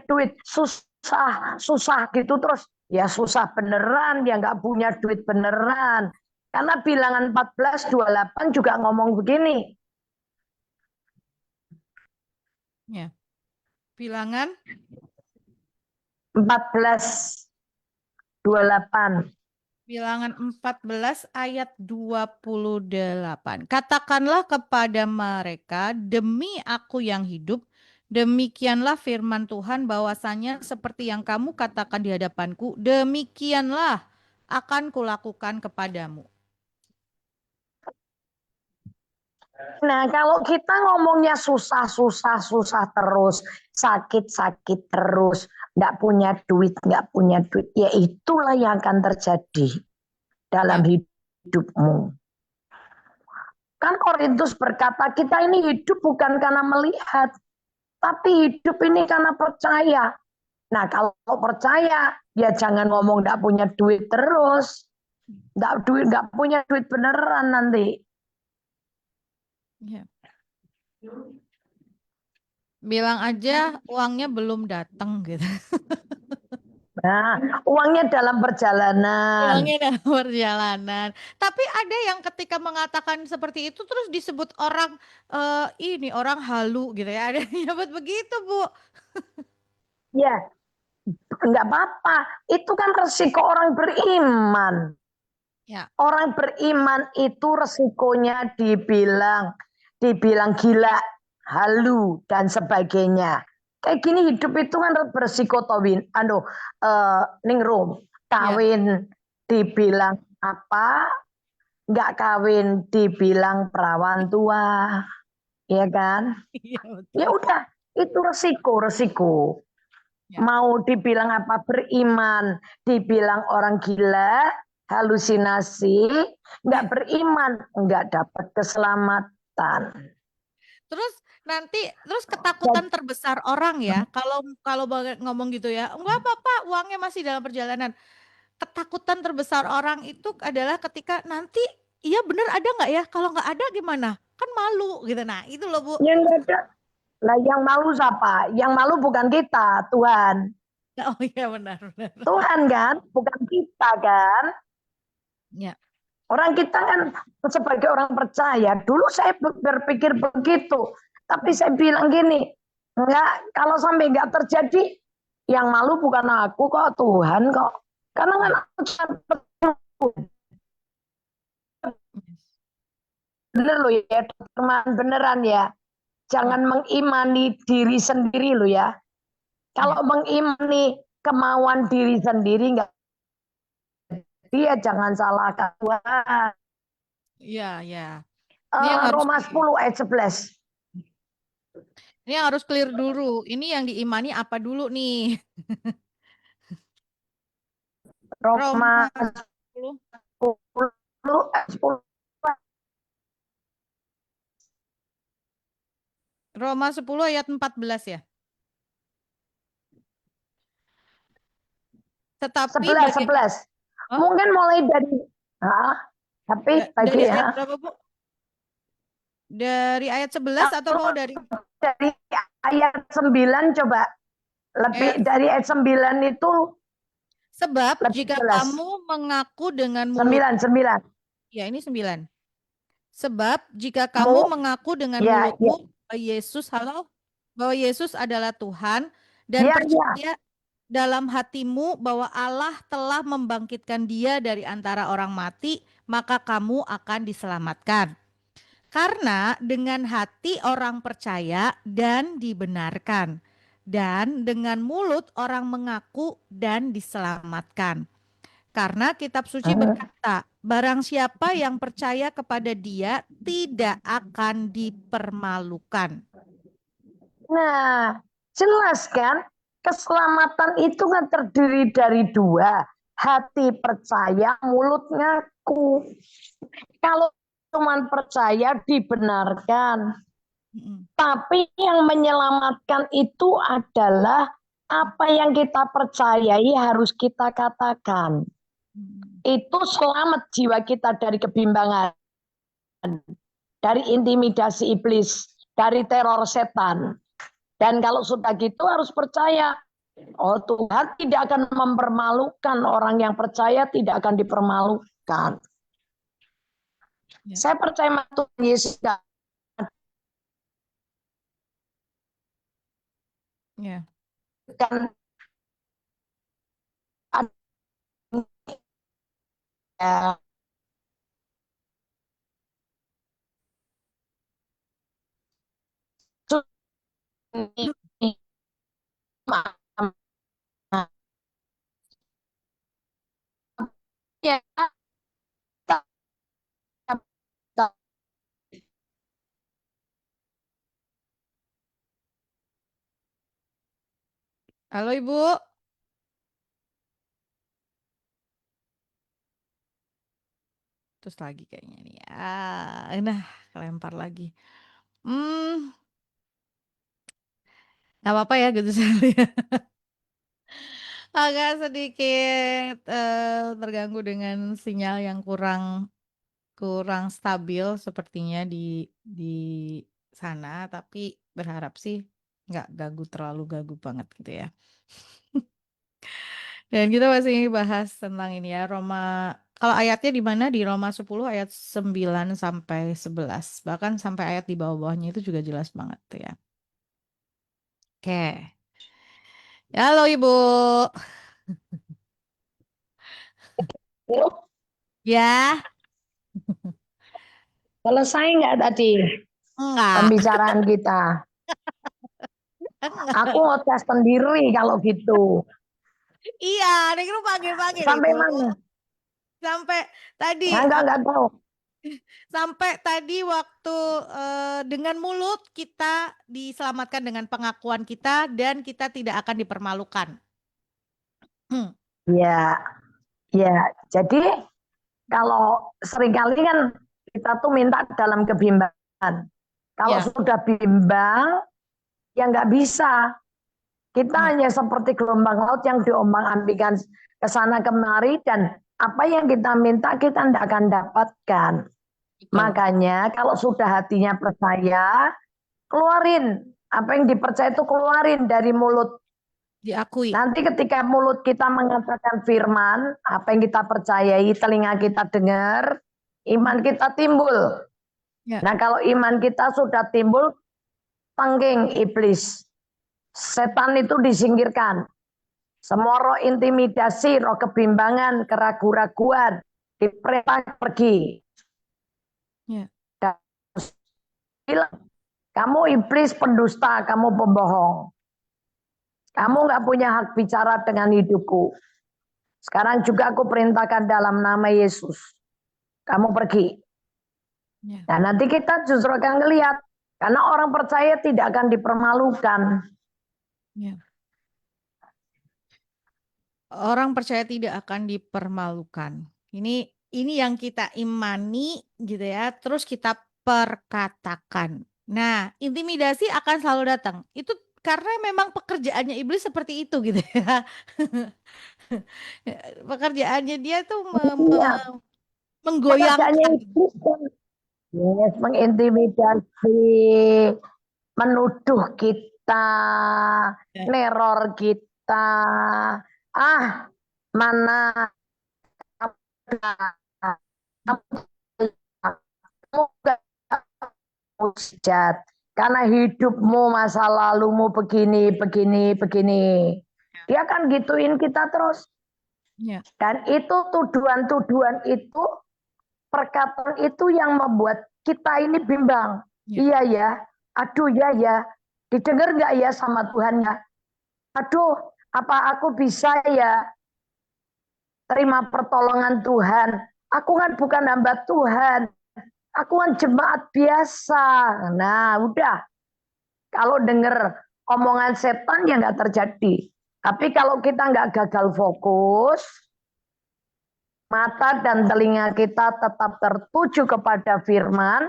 duit, susah, susah gitu terus. Ya susah beneran, ya nggak punya duit beneran. Karena bilangan 14:28 juga ngomong begini. Ya. Bilangan 14:28. Bilangan 14 ayat 28. Katakanlah kepada mereka, demi aku yang hidup, demikianlah firman Tuhan bahwasanya seperti yang kamu katakan di hadapanku, demikianlah akan kulakukan kepadamu. Nah, kalau kita ngomongnya susah, susah, susah terus, sakit, sakit terus, nggak punya duit, ya itulah yang akan terjadi dalam Ya, hidupmu. Kan Korintus berkata, kita ini hidup bukan karena melihat, tapi hidup ini karena percaya. Nah, kalau percaya, ya jangan ngomong nggak punya duit terus. Nggak punya duit beneran nanti. ya. Bilang aja uangnya belum datang gitu. Nah, uangnya dalam perjalanan. Pulangnya dalam perjalanan. Tapi ada yang ketika mengatakan seperti itu terus disebut orang ini orang halu gitu ya. Ada yang nyebut begitu, Bu. Ya, nggak apa-apa. Itu kan resiko orang beriman. Ya, Orang beriman itu resikonya dibilang gila, halu dan sebagainya. Kayak gini hidup itu kan beresiko towin. Ningrum, ya. kawin dibilang apa? Nggak kawin dibilang perawan tua, ya kan? Iya, Ya betul. udah, itu resiko. Ya. Mau dibilang apa beriman, dibilang orang gila, halusinasi, nggak beriman, nggak dapat keselamatan. Terus ketakutan terbesar orang ya, kalau kalau ngomong gitu ya, enggak apa-apa, uangnya masih dalam perjalanan. Ketakutan terbesar orang itu adalah ketika nanti, iya bener ada nggak ya? Kalau nggak ada gimana? Kan malu gitu. Nah, itu loh, Bu. Yang nggak ada. Lah yang malu siapa? Yang malu bukan kita, Tuhan. Oh iya benar, benar. Tuhan kan, bukan kita kan. Ya. Orang kita kan sebagai orang percaya. Dulu saya berpikir begitu. Tapi saya bilang gini, enggak, kalau sampai enggak terjadi, yang malu bukan aku kok, Tuhan kok. Karena kan Ya. aku bener loh ya, teman beneran ya. Ya. Jangan mengimani diri sendiri loh ya. Ya. Kalau mengimani kemauan diri sendiri enggak, dia jangan salahkan Tuhan. Iya, ya. Ini yang harus Roma 10 ayat 11. Ini harus clear dulu. Ini yang diimani apa dulu nih? Roma Roma 10. 10, 10. Roma 10 ayat 14 ya. Tetapi 11, bagi 11. oh, Mungkin mulai dari, tapi dari bagi ayat berapa, Bu? Dari ayat 11 atau mau kalau dari dari ayat 9 coba, ayat lebih dari ayat 9 itu sebab lebih jika jelas. kamu mengaku dengan mulut 9, 9. ya ini 9. Sebab jika kamu Mu, mengaku dengan ya, ya, mulutmu bahwa Yesus halo bahwa Yesus adalah Tuhan dan ya, ya. percaya dalam hatimu bahwa Allah telah membangkitkan dia dari antara orang mati, maka kamu akan diselamatkan. Karena dengan hati orang percaya dan dibenarkan, dan dengan mulut orang mengaku dan diselamatkan. Karena kitab suci berkata, barang siapa yang percaya kepada dia tidak akan dipermalukan. Nah, jelas kan? Keselamatan itu kan terdiri dari dua. Hati percaya, mulut ngaku. Kalau cuma percaya, dibenarkan. Mm-mm. Tapi yang menyelamatkan itu adalah apa yang kita percayai harus kita katakan. Mm-mm. Itu selamat jiwa kita dari kebimbangan, dari intimidasi iblis, dari teror setan. Dan kalau sudah gitu harus percaya. Oh, Tuhan tidak akan mempermalukan, orang yang percaya tidak akan dipermalukan. Ya, Saya percaya Tuhan Yesus ya. akan ada ya, Halo Ibu, terus lagi kayaknya nih. Nah, kelempar lagi. Hmm, nggak apa-apa ya gitu saya. Agak sedikit terganggu dengan sinyal yang kurang kurang stabil sepertinya di sana, tapi berharap sih nggak terlalu ganggu banget gitu ya. Dan kita masih bahas tentang ini ya, Roma. Kalau ayatnya di mana? Di Roma 10 ayat 9 sampai 11. Bahkan sampai ayat di bawah-bawahnya itu juga jelas banget tuh ya. Oke. Ya, halo Ibu. Ya, selesai nggak tadi enggak. pembicaraan kita? Aku Enggak. ngetes sendiri kalau gitu. Iya, Neng lu panggil-panggil Sampai itu. mana? Sampai tadi Nggak tahu. sampai tadi waktu dengan mulut kita diselamatkan dengan pengakuan kita dan kita tidak akan dipermalukan. Hmm, Ya, ya. Jadi kalau seringkali kan kita tuh minta dalam kebimbangan. Kalau ya, sudah bimbang, ya nggak bisa. Kita ya, hanya seperti gelombang laut yang diombang-ambingkan ke sana kemari dan apa yang kita minta kita tidak akan dapatkan. betul. Makanya kalau sudah hatinya percaya, keluarin. Apa yang dipercaya itu keluarin dari mulut. Diakui. Nanti ketika mulut kita mengatakan firman, apa yang kita percayai, telinga kita dengar, iman kita timbul. Ya, Nah kalau iman kita sudah timbul, tengking iblis. Setan itu disingkirkan. Semua roh intimidasi, roh kebimbangan, keraguan-raguan, diperintah pergi. ya, Dan bilang, kamu iblis pendusta, kamu pembohong. ya, Kamu nggak punya hak bicara dengan hidupku. Sekarang juga aku perintahkan dalam nama Yesus. Kamu pergi. ya. Nah nanti kita justru akan ngelihat. Karena orang percaya tidak akan dipermalukan. Ya. Orang percaya tidak akan dipermalukan. Ini yang kita imani gitu ya, terus kita perkatakan. Nah, intimidasi akan selalu datang. Itu karena memang pekerjaannya iblis seperti itu gitu ya. Pekerjaannya dia tuh Iya, pekerjaannya menggoyangkan. iblis kan yes, mengintimidasi, menuduh kita, Ya. neror kita. Ah, mana kamu gak hujat karena hidupmu masa lalumu begini begini begini, dia kan gituin kita terus. Ya. Dan itu tuduhan-tuduhan itu, perkataan itu yang membuat kita ini bimbang. Ya. Iya ya, aduh ya ya, didengar nggak ya sama Tuhan ya? Aduh, apa aku bisa ya terima pertolongan Tuhan? Aku kan bukan hamba Tuhan, aku kan jemaat biasa. Nah, udah. Kalau dengar omongan setan ya nggak terjadi. Tapi kalau kita nggak gagal fokus, mata dan telinga kita tetap tertuju kepada firman,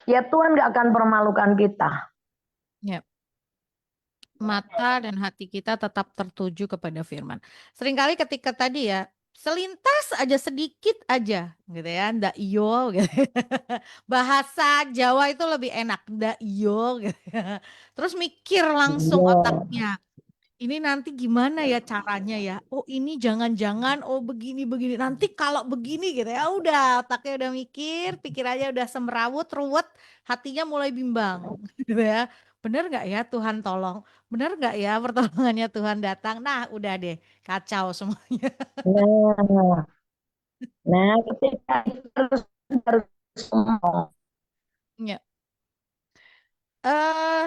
ya Tuhan nggak akan permalukan kita. Ya. Mata dan hati kita tetap tertuju kepada firman. Seringkali ketika tadi ya, selintas aja sedikit aja gitu ya, ndak iyo gitu. Bahasa Jawa itu lebih enak, ndak iyo gitu ya. Terus mikir langsung Iya. otaknya. Ini nanti gimana ya caranya ya? Oh, ini jangan-jangan oh begini-begini. Nanti kalau begini gitu ya, udah otaknya udah mikir, pikirannya udah semrawut, ruwet, hatinya mulai bimbang gitu ya. Bener nggak ya Tuhan tolong? Bener nggak ya pertolongannya Tuhan datang? Nah, udah deh, kacau semuanya. Nah, nah ketika itu harus ngomong. Ya. Eh,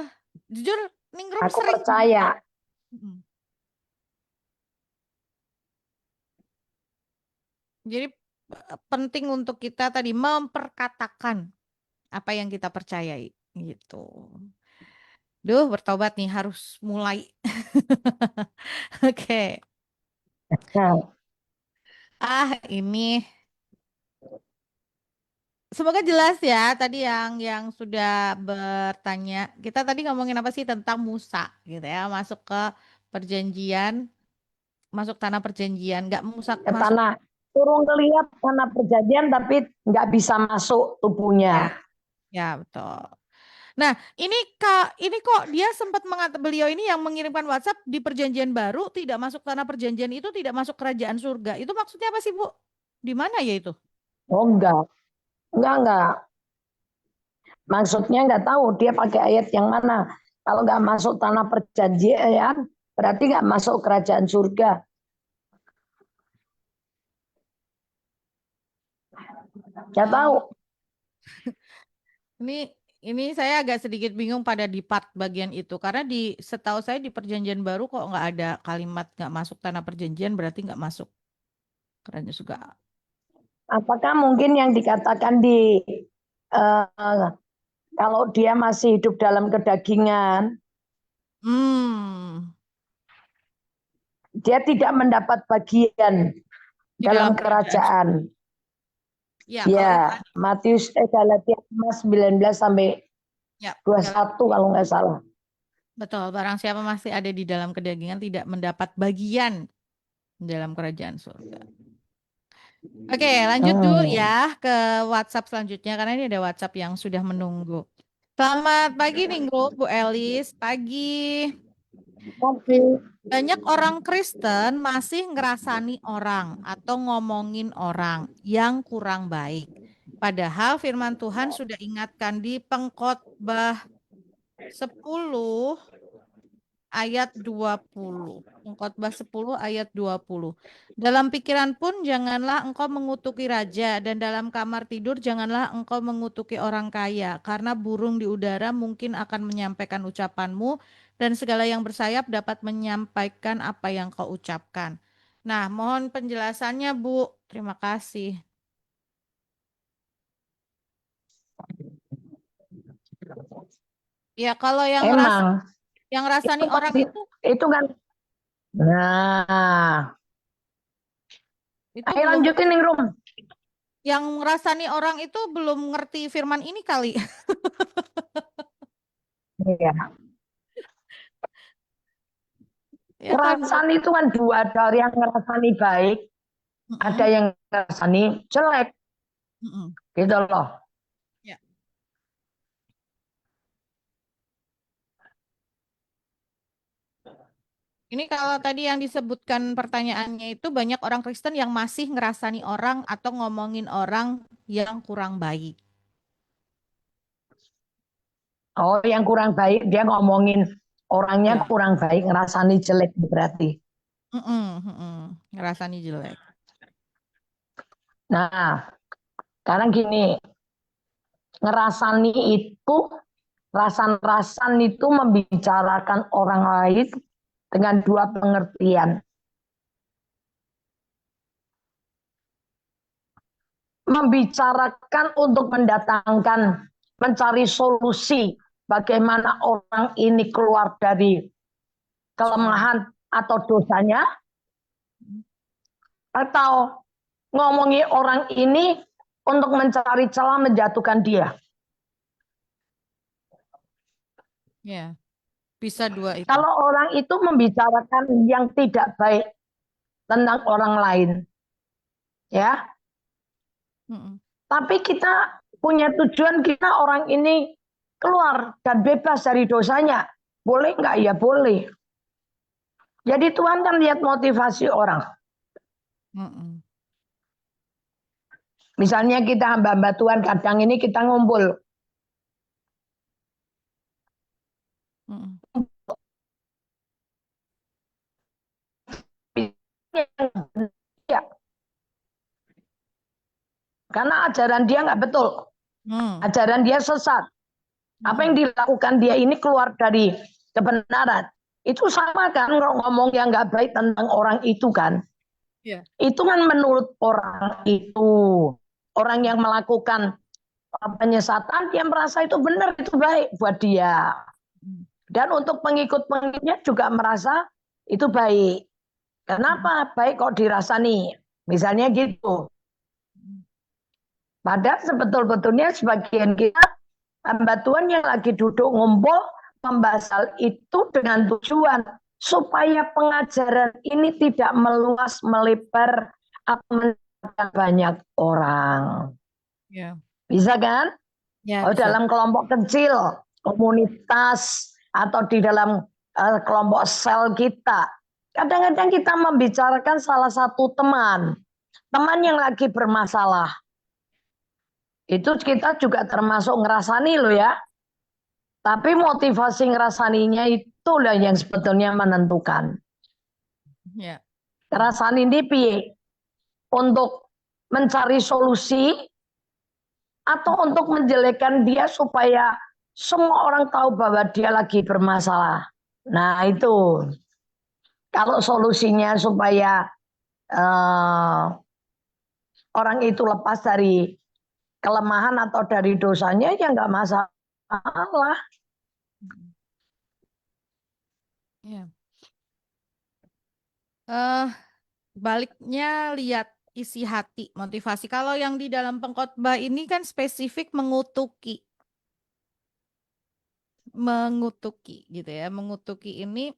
jujur, Ningrum Aku sering. percaya. Mm. Jadi penting untuk kita tadi memperkatakan apa yang kita percayai gitu. Duh, bertobat nih harus mulai. Oke. Nah, Ini semoga jelas ya tadi yang sudah bertanya. Kita tadi ngomongin apa sih tentang Musa gitu ya, masuk ke perjanjian, masuk tanah perjanjian, nggak Musa ke masuk tanah, turun ngeliat tanah perjanjian tapi nggak bisa masuk ya. tubuhnya. Ya, betul. Nah, ini Kak, ini kok dia sempat mengatakan beliau ini yang mengirimkan WhatsApp di perjanjian baru tidak masuk tanah perjanjian itu tidak masuk kerajaan surga. Itu maksudnya apa sih, Bu? Di mana ya itu? Oh enggak. Maksudnya nggak tahu dia pakai ayat yang mana. Kalau nggak masuk tanah perjanjian, berarti nggak masuk kerajaan surga. Nggak tahu. Oh, ini ini saya agak sedikit bingung pada di part bagian itu karena di setahu saya di perjanjian baru kok nggak ada kalimat nggak masuk tanah perjanjian berarti nggak masuk kerajaan surga. Apakah mungkin yang dikatakan di eh, kalau dia masih hidup dalam kedagingan, Hmm, dia tidak mendapat bagian di dalam dalam kerajaan surga. kerajaan. Ya, kalau itu Ya, Matius Galatia 5, 19 sampai ya, Gal- 21 kalau nggak salah. betul. Barang siapa masih ada di dalam kedagingan tidak mendapat bagian dalam kerajaan surga. Oke, lanjut dulu ya Hmm. ke WhatsApp selanjutnya karena ini ada WhatsApp yang sudah menunggu. Selamat pagi Ningro, Bu Elis. Pagi. Oke. Banyak orang Kristen masih ngerasani orang atau ngomongin orang yang kurang baik. Padahal firman Tuhan sudah ingatkan di Pengkhotbah 10 ayat 20. Pengkhotbah 10 ayat 20. Dalam pikiran pun janganlah engkau mengutuki raja dan dalam kamar tidur janganlah engkau mengutuki orang kaya karena burung di udara mungkin akan menyampaikan ucapanmu dan segala yang bersayap dapat menyampaikan apa yang kau ucapkan. Nah, mohon penjelasannya, Bu. Terima kasih. Ya kalau Emang yang itu ngerasani orang pasti itu kan. Nah, itu ayo belum lanjutin nih Rum. yang ngerasani orang itu belum ngerti firman ini kali. Iya. Ya kan belum. Ngerasani itu kan dua, ada yang ngerasani baik, ada Mm-mm, yang ngerasani jelek, mm-mm. gitu loh. Ya. Ini kalau tadi yang disebutkan pertanyaannya itu banyak orang Kristen yang masih ngerasani orang atau ngomongin orang yang kurang baik. Oh, yang kurang baik dia ngomongin orangnya Ya. kurang baik, ngerasani jelek berarti. Mm-mm, mm-mm. Ngerasani jelek. Nah, sekarang gini, ngerasani itu, rasan-rasan itu membicarakan orang lain dengan dua pengertian. Membicarakan untuk mendatangkan, mencari solusi bagaimana orang ini keluar dari Soal. kelemahan atau dosanya, atau ngomongi orang ini untuk mencari celah menjatuhkan dia. Ya, bisa dua itu. Kalau orang itu membicarakan yang tidak baik tentang orang lain, ya, Mm-mm. tapi kita punya tujuan kita orang ini keluar dan bebas dari dosanya. Boleh nggak? Ya boleh. Jadi Tuhan kan lihat motivasi orang. Mm-mm. Misalnya kita hamba-hamba Tuhan, kadang ini kita ngumpul. Mm-mm. Ya, karena ajaran dia nggak betul. Mm. Ajaran dia sesat. Apa yang Mm-mm. dilakukan dia ini keluar dari kebenaran. Itu sama kan ngomong yang nggak baik tentang orang itu kan. Ya. Itu kan menurut orang itu. Orang yang melakukan penyesatan, dia merasa itu benar, itu baik buat dia. Mm. Dan untuk pengikut-pengikutnya juga merasa itu baik. Mm. Kenapa baik kok dirasani? Misalnya gitu. Padahal sebetul-betulnya sebagian kita hamba Tuhan yang lagi duduk ngumpul membahas hal itu dengan tujuan supaya pengajaran ini tidak meluas melebar atau mendapat banyak orang. Ya. Bisa kan? Ya, Oh, bisa. dalam kelompok kecil, komunitas atau di dalam kelompok sel kita. Kadang-kadang kita membicarakan salah satu teman yang lagi bermasalah. Itu kita juga termasuk ngerasani loh ya. Tapi motivasi ngerasaninya itulah yang sebetulnya menentukan. Ya. Ngerasani ini piye? Untuk mencari solusi atau untuk menjelekkan dia supaya semua orang tahu bahwa dia lagi bermasalah. Nah itu, kalau solusinya supaya eh, orang itu lepas dari kelemahan atau dari dosanya, ya nggak masalah. Ya. Eh, baliknya lihat isi hati, motivasi. Kalau yang di dalam pengkhotbah ini kan spesifik mengutuki gitu ya. Mengutuki ini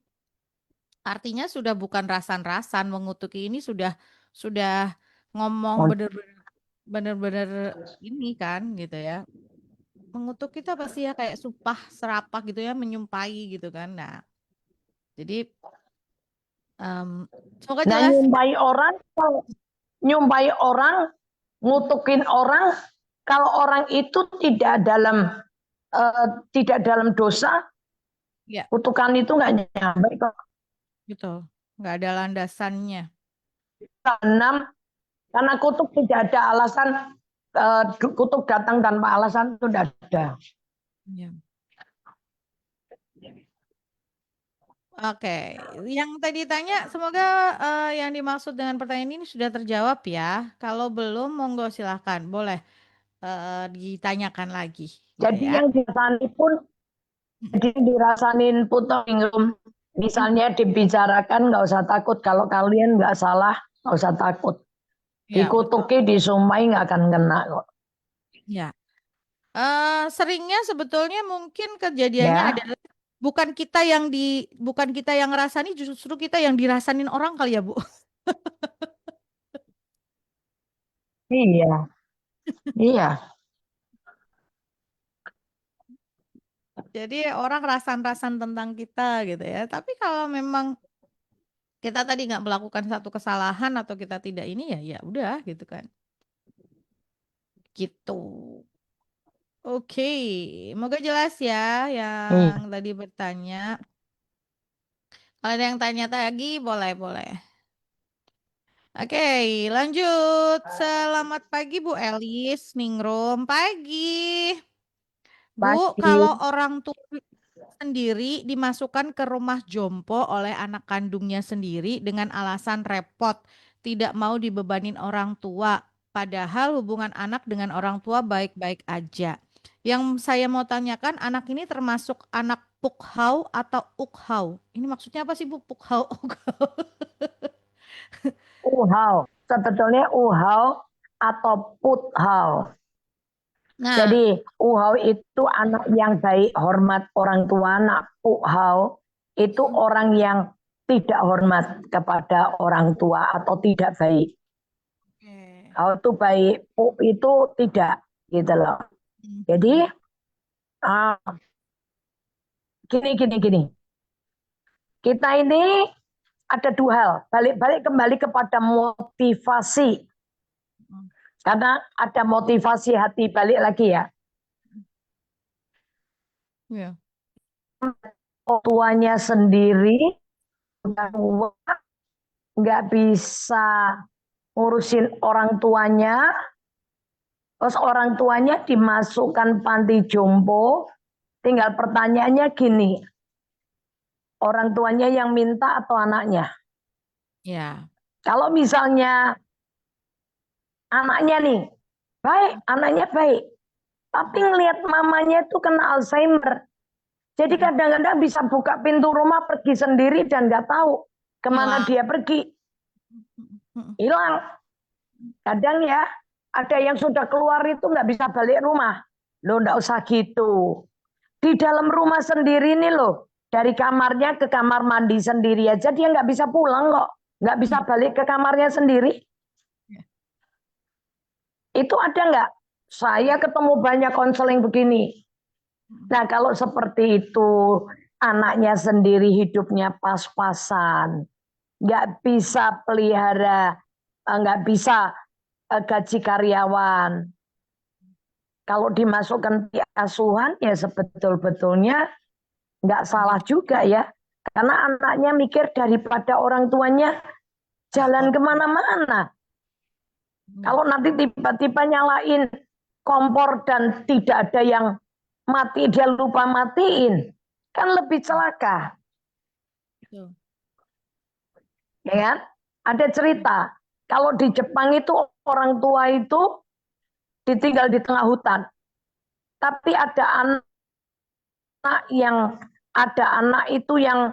artinya sudah bukan rasan-rasan, mengutuki ini sudah ngomong bener-bener ini kan gitu ya. Mengutuk kita pasti ya kayak sumpah serapah gitu ya, menyumpahi gitu kan. Nah, jadi semoga Nah jelas. nyumpai orang, ngutukin orang, kalau orang itu tidak dalam dosa, Ya, kutukan itu nggak nyampe kok. gitu. Nggak ada landasannya. Tanam, karena kutuk tidak ada alasan, kutuk datang tanpa alasan itu tidak ada. Ya. Oke, yang tadi tanya, semoga yang dimaksud dengan pertanyaan ini sudah terjawab ya. Kalau belum, monggo silahkan, boleh ditanyakan lagi, gitu Jadi ya. yang dirasani pun Jadi dirasain putung, misalnya dibicarakan nggak usah takut, kalau kalian nggak salah nggak usah takut. Ya, betul. Dikutuki, disumai nggak akan kena kok. Ya. Seringnya sebetulnya mungkin kejadiannya Ya, adalah bukan kita yang ngerasani, justru kita yang dirasanin orang kali ya, Bu. iya, iya. Jadi orang rasan-rasan tentang kita gitu ya. Tapi kalau memang kita tadi nggak melakukan satu kesalahan atau kita tidak ini ya, ya udah gitu kan. Gitu. Oke, moga jelas ya yang Iya. tadi bertanya. Kalau ada yang tanya lagi, boleh-boleh. Oke, lanjut. Selamat pagi Bu Elis, Ningrum. Pagi. Bu, Pagi. kalau orang tua sendiri dimasukkan ke rumah jompo oleh anak kandungnya sendiri dengan alasan repot, tidak mau dibebanin orang tua. Padahal hubungan anak dengan orang tua baik-baik aja. Yang saya mau tanyakan, anak ini termasuk anak pukhau atau ukhau? Ini maksudnya apa sih Bu, pukhau, ukhau? Uhau. Sebetulnya uhau atau puthau. Nah, Jadi uhau itu anak yang baik, hormat orang tua. Anak puhau itu orang yang tidak hormat kepada orang tua atau tidak baik. oke. Hau itu baik, pu itu tidak, gitu loh. Jadi Mhm. ah, gini. Kita ini ada dua hal. Balik-balik kembali kepada motivasi. Karena ada motivasi hati, balik lagi ya. Ya. Orang tuanya sendiri udah tua, nggak bisa ngurusin orang tuanya, terus orang tuanya dimasukkan panti jompo, tinggal pertanyaannya gini, orang tuanya yang minta atau anaknya? Ya. Kalau misalnya anaknya nih, baik, anaknya baik, tapi ngelihat mamanya itu kena Alzheimer, jadi kadang-kadang bisa buka pintu rumah pergi sendiri dan nggak tahu kemana Hilang. dia pergi, hilang. Kadang ya, ada yang sudah keluar itu nggak bisa balik rumah. Lo nggak usah gitu. Di dalam rumah sendiri nih loh, dari kamarnya ke kamar mandi sendiri aja dia nggak bisa pulang kok, nggak bisa balik ke kamarnya sendiri. Itu ada nggak? Saya ketemu banyak konseling begini. Nah kalau seperti itu, anaknya sendiri hidupnya pas-pasan, nggak bisa pelihara, nggak bisa gaji karyawan. Kalau dimasukkan di asuhan ya sebetul-betulnya nggak salah juga ya. Karena anaknya mikir daripada orang tuanya jalan kemana-mana. Ya. Kalau nanti tiba-tiba nyalain kompor dan tidak ada yang mati, dia lupa matiin, kan lebih celaka. Betul. Ya kan? Ada cerita, kalau di Jepang itu orang tua itu ditinggal di tengah hutan. Tapi yang anak itu yang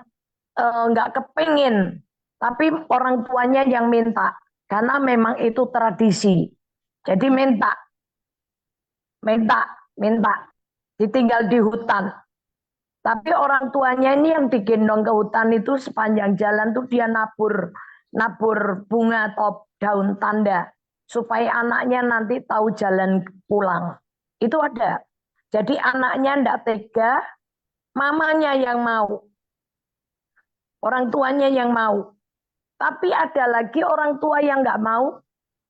nggak kepingin, tapi orang tuanya yang minta, karena memang itu tradisi. Jadi minta, minta, ditinggal di hutan. Tapi orang tuanya ini yang digendong ke hutan itu sepanjang jalan tuh dia nabur, nabur bunga atau daun tanda supaya anaknya nanti tahu jalan pulang. Itu ada. Jadi anaknya ndak tega, mamanya yang mau, orang tuanya yang mau. Tapi ada lagi orang tua yang nggak mau,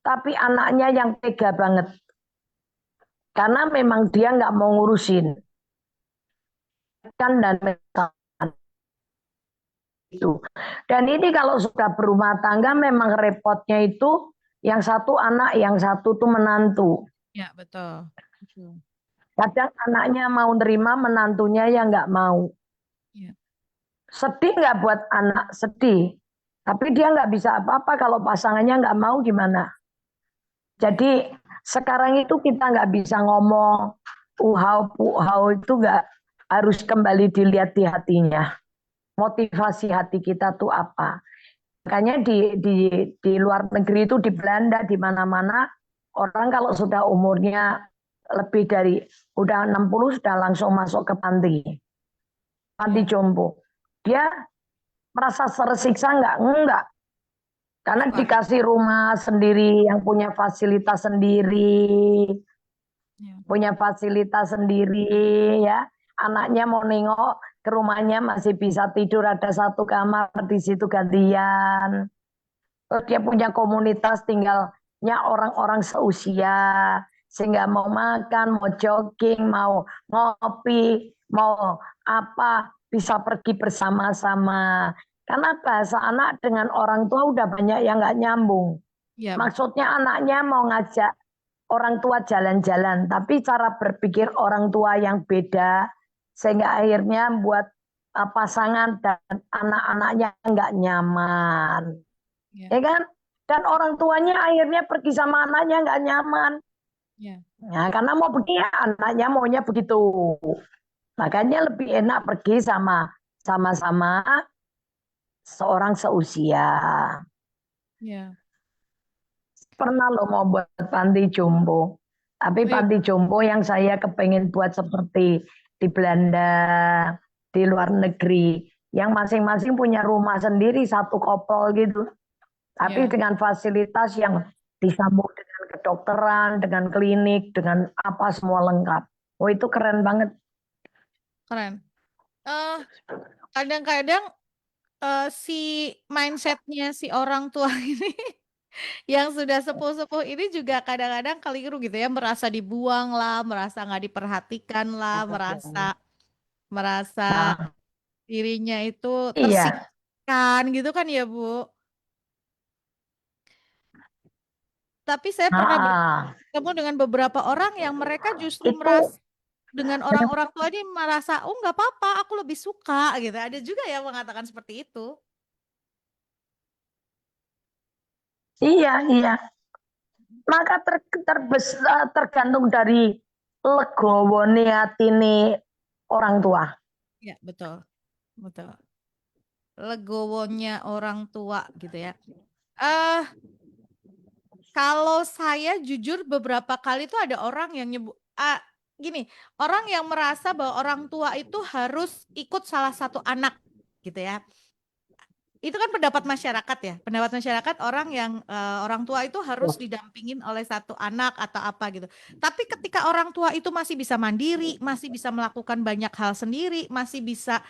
tapi anaknya yang tega banget. Karena memang dia nggak mau ngurusin. Kan dan mental itu. Dan ini kalau sudah berumah tangga memang repotnya itu yang satu anak, yang satu tuh menantu. Ya, betul. Betul. Kadang anaknya mau nerima, menantunya yang nggak mau. Ya. Sedih nggak buat anak? Sedih. Tapi dia nggak bisa apa-apa kalau pasangannya nggak mau gimana. Ya. Jadi sekarang itu kita nggak bisa ngomong uhau puhau itu nggak. harus kembali dilihat di hatinya. Motivasi hati kita tuh apa? Makanya di luar negeri itu, di Belanda, di mana-mana, orang kalau sudah umurnya lebih dari udah 60 sudah langsung masuk ke panti Ya. jompo. Dia merasa tersiksa enggak? Enggak. Karena Wah. dikasih rumah sendiri, yang Ya. punya fasilitas sendiri ya. Anaknya mau nengok ke rumahnya masih bisa tidur, ada satu kamar di situ gantian. Terus dia punya komunitas tinggalnya orang-orang seusia, sehingga mau makan, mau jogging, mau ngopi, mau apa bisa pergi bersama-sama. Karena bahasa anak dengan orang tua udah banyak yang nggak nyambung. Ya, betul. Maksudnya anaknya mau ngajak orang tua jalan-jalan, tapi cara berpikir orang tua yang beda, sehingga akhirnya buat pasangan dan anak-anaknya nggak nyaman, Ya. ya kan? Dan orang tuanya akhirnya pergi sama anaknya nggak nyaman, Ya. nah, karena mau pergi anaknya maunya begitu, makanya lebih enak pergi sama-sama seorang seusia. Ya. Pernah lo mau buat panti jompo. Tapi Wih, panti jompo yang saya kepengen buat seperti di Belanda, di luar negeri. Yang masing-masing punya rumah sendiri, satu couple gitu. Tapi ya, dengan fasilitas yang disambung dengan kedokteran, dengan klinik, dengan apa semua lengkap. Oh itu keren banget. keren. Eh, kadang-kadang si mindsetnya si orang tua ini yang sudah sepuh-sepuh ini juga kadang-kadang keliru gitu ya, merasa dibuang lah, merasa nggak diperhatikan lah, merasa merasa Nah, dirinya itu iya. tersikapkan gitu kan ya Bu. Tapi saya pernah Nah, bertemu dengan beberapa orang yang mereka justru itu merasa dengan orang-orang tua ini merasa, oh nggak apa-apa, aku lebih suka gitu. Ada juga yang mengatakan seperti itu. iya, iya. Maka tergantung dari legowone atine orang tua. Ya, betul, betul. Legowonya orang tua gitu ya. Eh, kalau saya jujur beberapa kali tuh ada orang yang nyebut, gini, orang yang merasa bahwa orang tua itu harus ikut salah satu anak gitu ya. Itu kan pendapat masyarakat ya. Pendapat masyarakat orang yang orang tua itu harus didampingin oleh satu anak atau apa gitu. Tapi ketika orang tua itu masih bisa mandiri, masih bisa melakukan banyak hal sendiri, masih bisa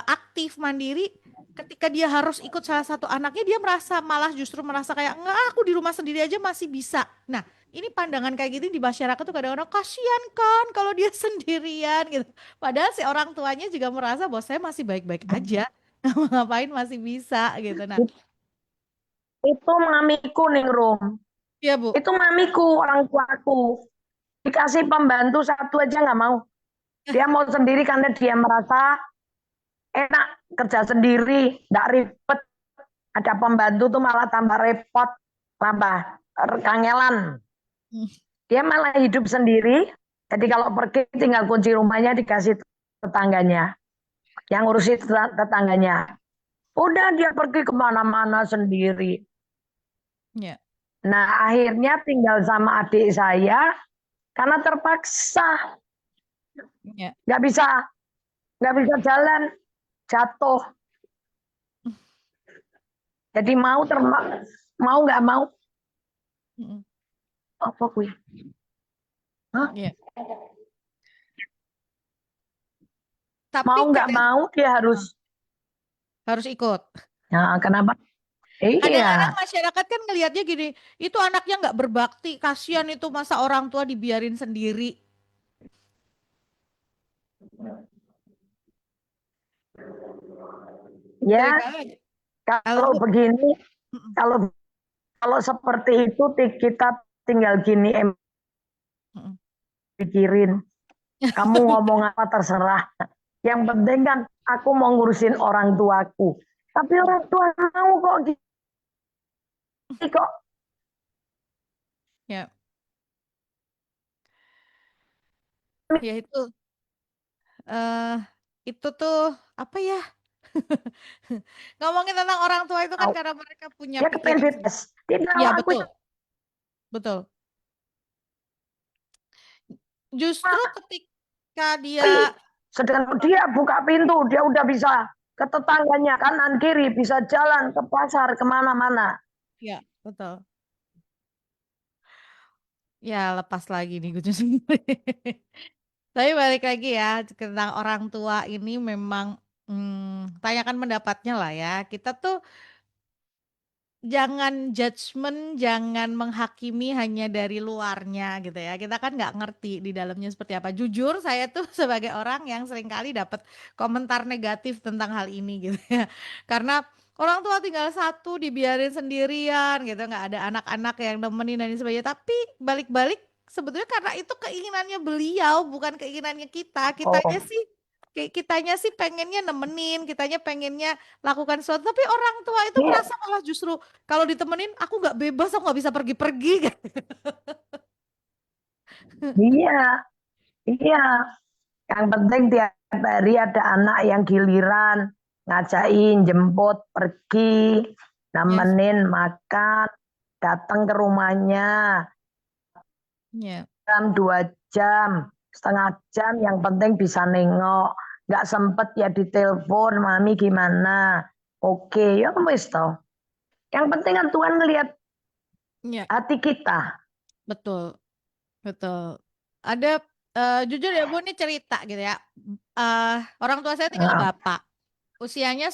aktif mandiri, ketika dia harus ikut salah satu anaknya, dia merasa malah justru merasa kayak enggak, aku di rumah sendiri aja masih bisa. Nah, ini pandangan kayak gitu di masyarakat tuh kadang-kadang kasihan kan kalau dia sendirian gitu. Padahal si orang tuanya juga merasa bahwa saya masih baik-baik aja. Ngapain masih bisa gitu. Nah, Itu mamiku nih Rum. iya Bu. Itu mamiku, orang tuaku. Dikasih pembantu satu aja nggak mau. Dia mau sendiri karena dia merasa enak kerja sendiri, nggak ribet. Ada pembantu tuh malah tambah repot, tambah kangelan. Hmm. Dia malah hidup sendiri. Jadi kalau pergi tinggal kunci rumahnya dikasih tetangganya, yang ngurusi tetangganya. Udah dia pergi kemana-mana sendiri. Ya, Nah akhirnya tinggal sama adik saya karena terpaksa ya. nggak bisa nggak bisa jalan, jatuh. Jadi mau nggak mau Mm-mm. apa gue? Hah? Ya. Tapi Mau nggak kadang mau dia harus. harus ikut. Nah, kenapa? Kadang-kadang Iya, masyarakat kan ngelihatnya gini, itu anaknya nggak berbakti, kasihan itu masa orang tua dibiarin sendiri. ya Kadang-kadang kalau kalau begini, Mm-mm. kalau kalau seperti itu kita tinggal gini Mm-mm. pikirin. Kamu ngomong apa terserah. Yang penting kan aku mau ngurusin orang tuaku. Tapi orang tua mau kok gini kok. Ya, ya itu eh itu tuh apa ya? Ngomongin tentang orang tua itu kan Tahu. karena mereka punya Dia kepengen pikiran sendiri. bebas. Dia bilang, Iya "Wah, aku betul, betul. Justru ketika tapi dia sedangkan dia buka pintu, dia udah bisa ke tetangganya kanan kiri, bisa jalan ke pasar kemana-mana." ya betul. Ya lepas lagi nih gue Tapi balik lagi ya tentang orang tua ini memang tanyakan pendapatnya lah ya. Kita tuh jangan judgement, jangan menghakimi hanya dari luarnya gitu ya. Kita kan nggak ngerti di dalamnya seperti apa. Jujur, saya tuh sebagai orang yang seringkali dapat komentar negatif tentang hal ini gitu ya. Karena orang tua tinggal satu, dibiarin sendirian gitu, nggak ada anak-anak yang nemenin dan sebagainya. Tapi balik-balik sebetulnya karena itu keinginannya beliau, bukan keinginannya kita. Kitanya Oh, sih kitanya sih pengennya nemenin, kitanya pengennya lakukan sesuatu, tapi orang tua itu iya, merasa malah justru kalau ditemenin aku nggak bebas, aku nggak bisa pergi-pergi gitu. iya, iya. Yang penting tiap hari ada anak yang giliran, ngajain, jemput, pergi, Yes, nemenin, makan, datang ke rumahnya, ya, 1 jam, 2 jam, setengah jam, yang penting bisa nengok. Nggak sempet ya ditelepon, mami gimana? Oke, ya wis toh. Yang penting kan Tuhan ngelihat ya, hati kita. betul, betul. Ada jujur ya Bu ini cerita gitu ya. Eh Orang tua saya tinggal Nah, bapak. Usianya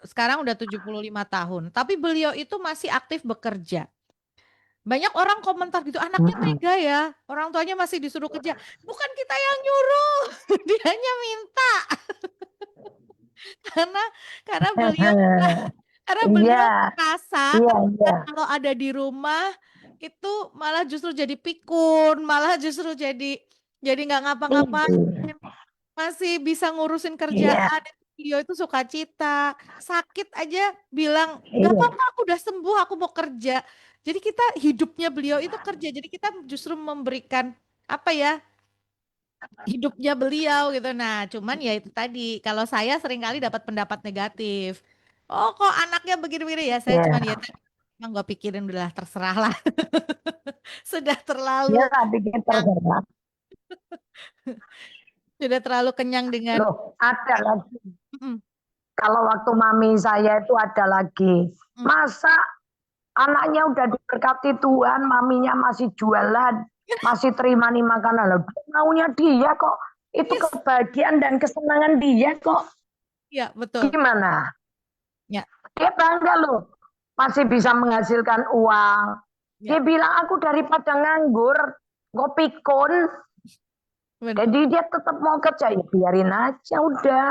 sekarang udah 75 tahun, tapi beliau itu masih aktif bekerja. Banyak orang komentar gitu, anaknya mm-mm. tega ya, orang tuanya masih disuruh kerja. Bukan kita yang nyuruh, dianya minta. karena karena beliau karena Iya, beliau merasa iya, ketika iya, kalau ada di rumah itu malah justru jadi pikun, malah justru jadi nggak ngapa-ngapain, iya, masih bisa ngurusin iya, kerjaan. Beliau itu suka cita, sakit aja bilang nggak iya, apa-apa, aku udah sembuh, aku mau kerja. Jadi kita hidupnya beliau itu kerja, jadi kita justru memberikan apa ya, hidupnya beliau gitu. Nah, cuman ya itu tadi, kalau saya seringkali dapat pendapat negatif. Oh, kok anaknya begini-begini ya? Saya cuman ya iya. emang gue pikirin udah terserah lah. Sudah Dia terlalu nggak bikin kenyang, tergerak. sudah terlalu kenyang dengan Loh, ada lagi. Mm, Kalau waktu mami saya itu ada lagi. mm. Masa anaknya udah diberkati Tuhan, maminya masih jualan, masih terima nih makanan. Loh, maunya dia kok. Itu Yes. kebahagiaan dan kesenangan dia kok. Ya, betul. Gimana? Ya, Dia bangga loh. Masih bisa menghasilkan uang. ya, Dia bilang, aku daripada nganggur, ngopikun. betul. Jadi dia tetap mau kerja, ya biarin aja udah.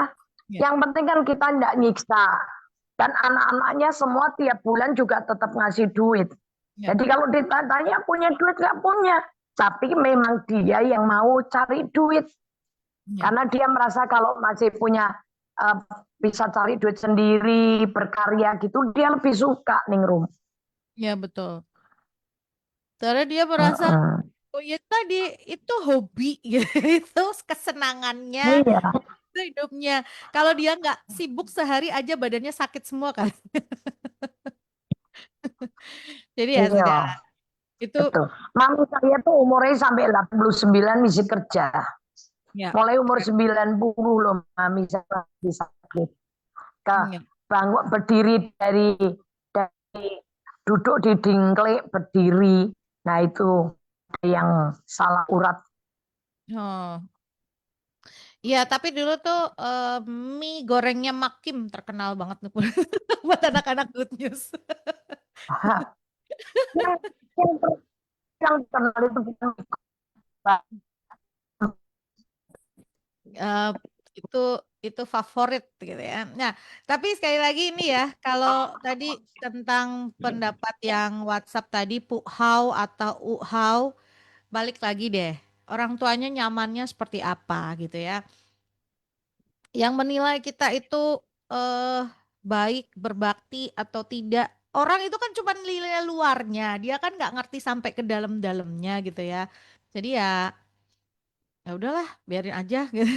Ya, Yang penting kan kita nggak nyiksa. Dan anak-anaknya semua tiap bulan juga tetap ngasih duit. ya, Jadi kalau ditanya punya duit nggak punya. Tapi memang dia yang mau cari duit. ya, Karena dia merasa kalau masih punya uh, bisa cari duit sendiri, berkarya gitu, dia lebih suka ningrum. ya, betul. Karena dia merasa, Uh-uh. oh ya tadi itu hobi gitu, itu kesenangannya, Iya, itu hidupnya. Kalau dia nggak sibuk sehari aja badannya sakit semua kan. Jadi ya iya, sudah, itu betul. Mami saya tuh umurnya sampai 89 masih kerja. ya, Mulai umur 90 loh mami saya bisa sakit. Ke ya. bangun berdiri dari duduk di dingklik berdiri. Nah itu yang salah urat. Oh, iya, tapi dulu tuh mie gorengnya Makim terkenal banget nih buat anak-anak Good News. Yang, yang, yang terkenal itu bukan Eh, itu itu favorit gitu ya. Nah, tapi sekali lagi ini ya, kalau tadi tentang pendapat yang WhatsApp tadi Puhau atau Uhau, balik lagi deh. Orang tuanya nyamannya seperti apa gitu ya. Yang menilai kita itu eh baik, berbakti atau tidak. Orang itu kan cuma nilai luarnya, dia kan nggak ngerti sampai ke dalam-dalamnya gitu ya. Jadi ya udahlah, biarin aja gitu.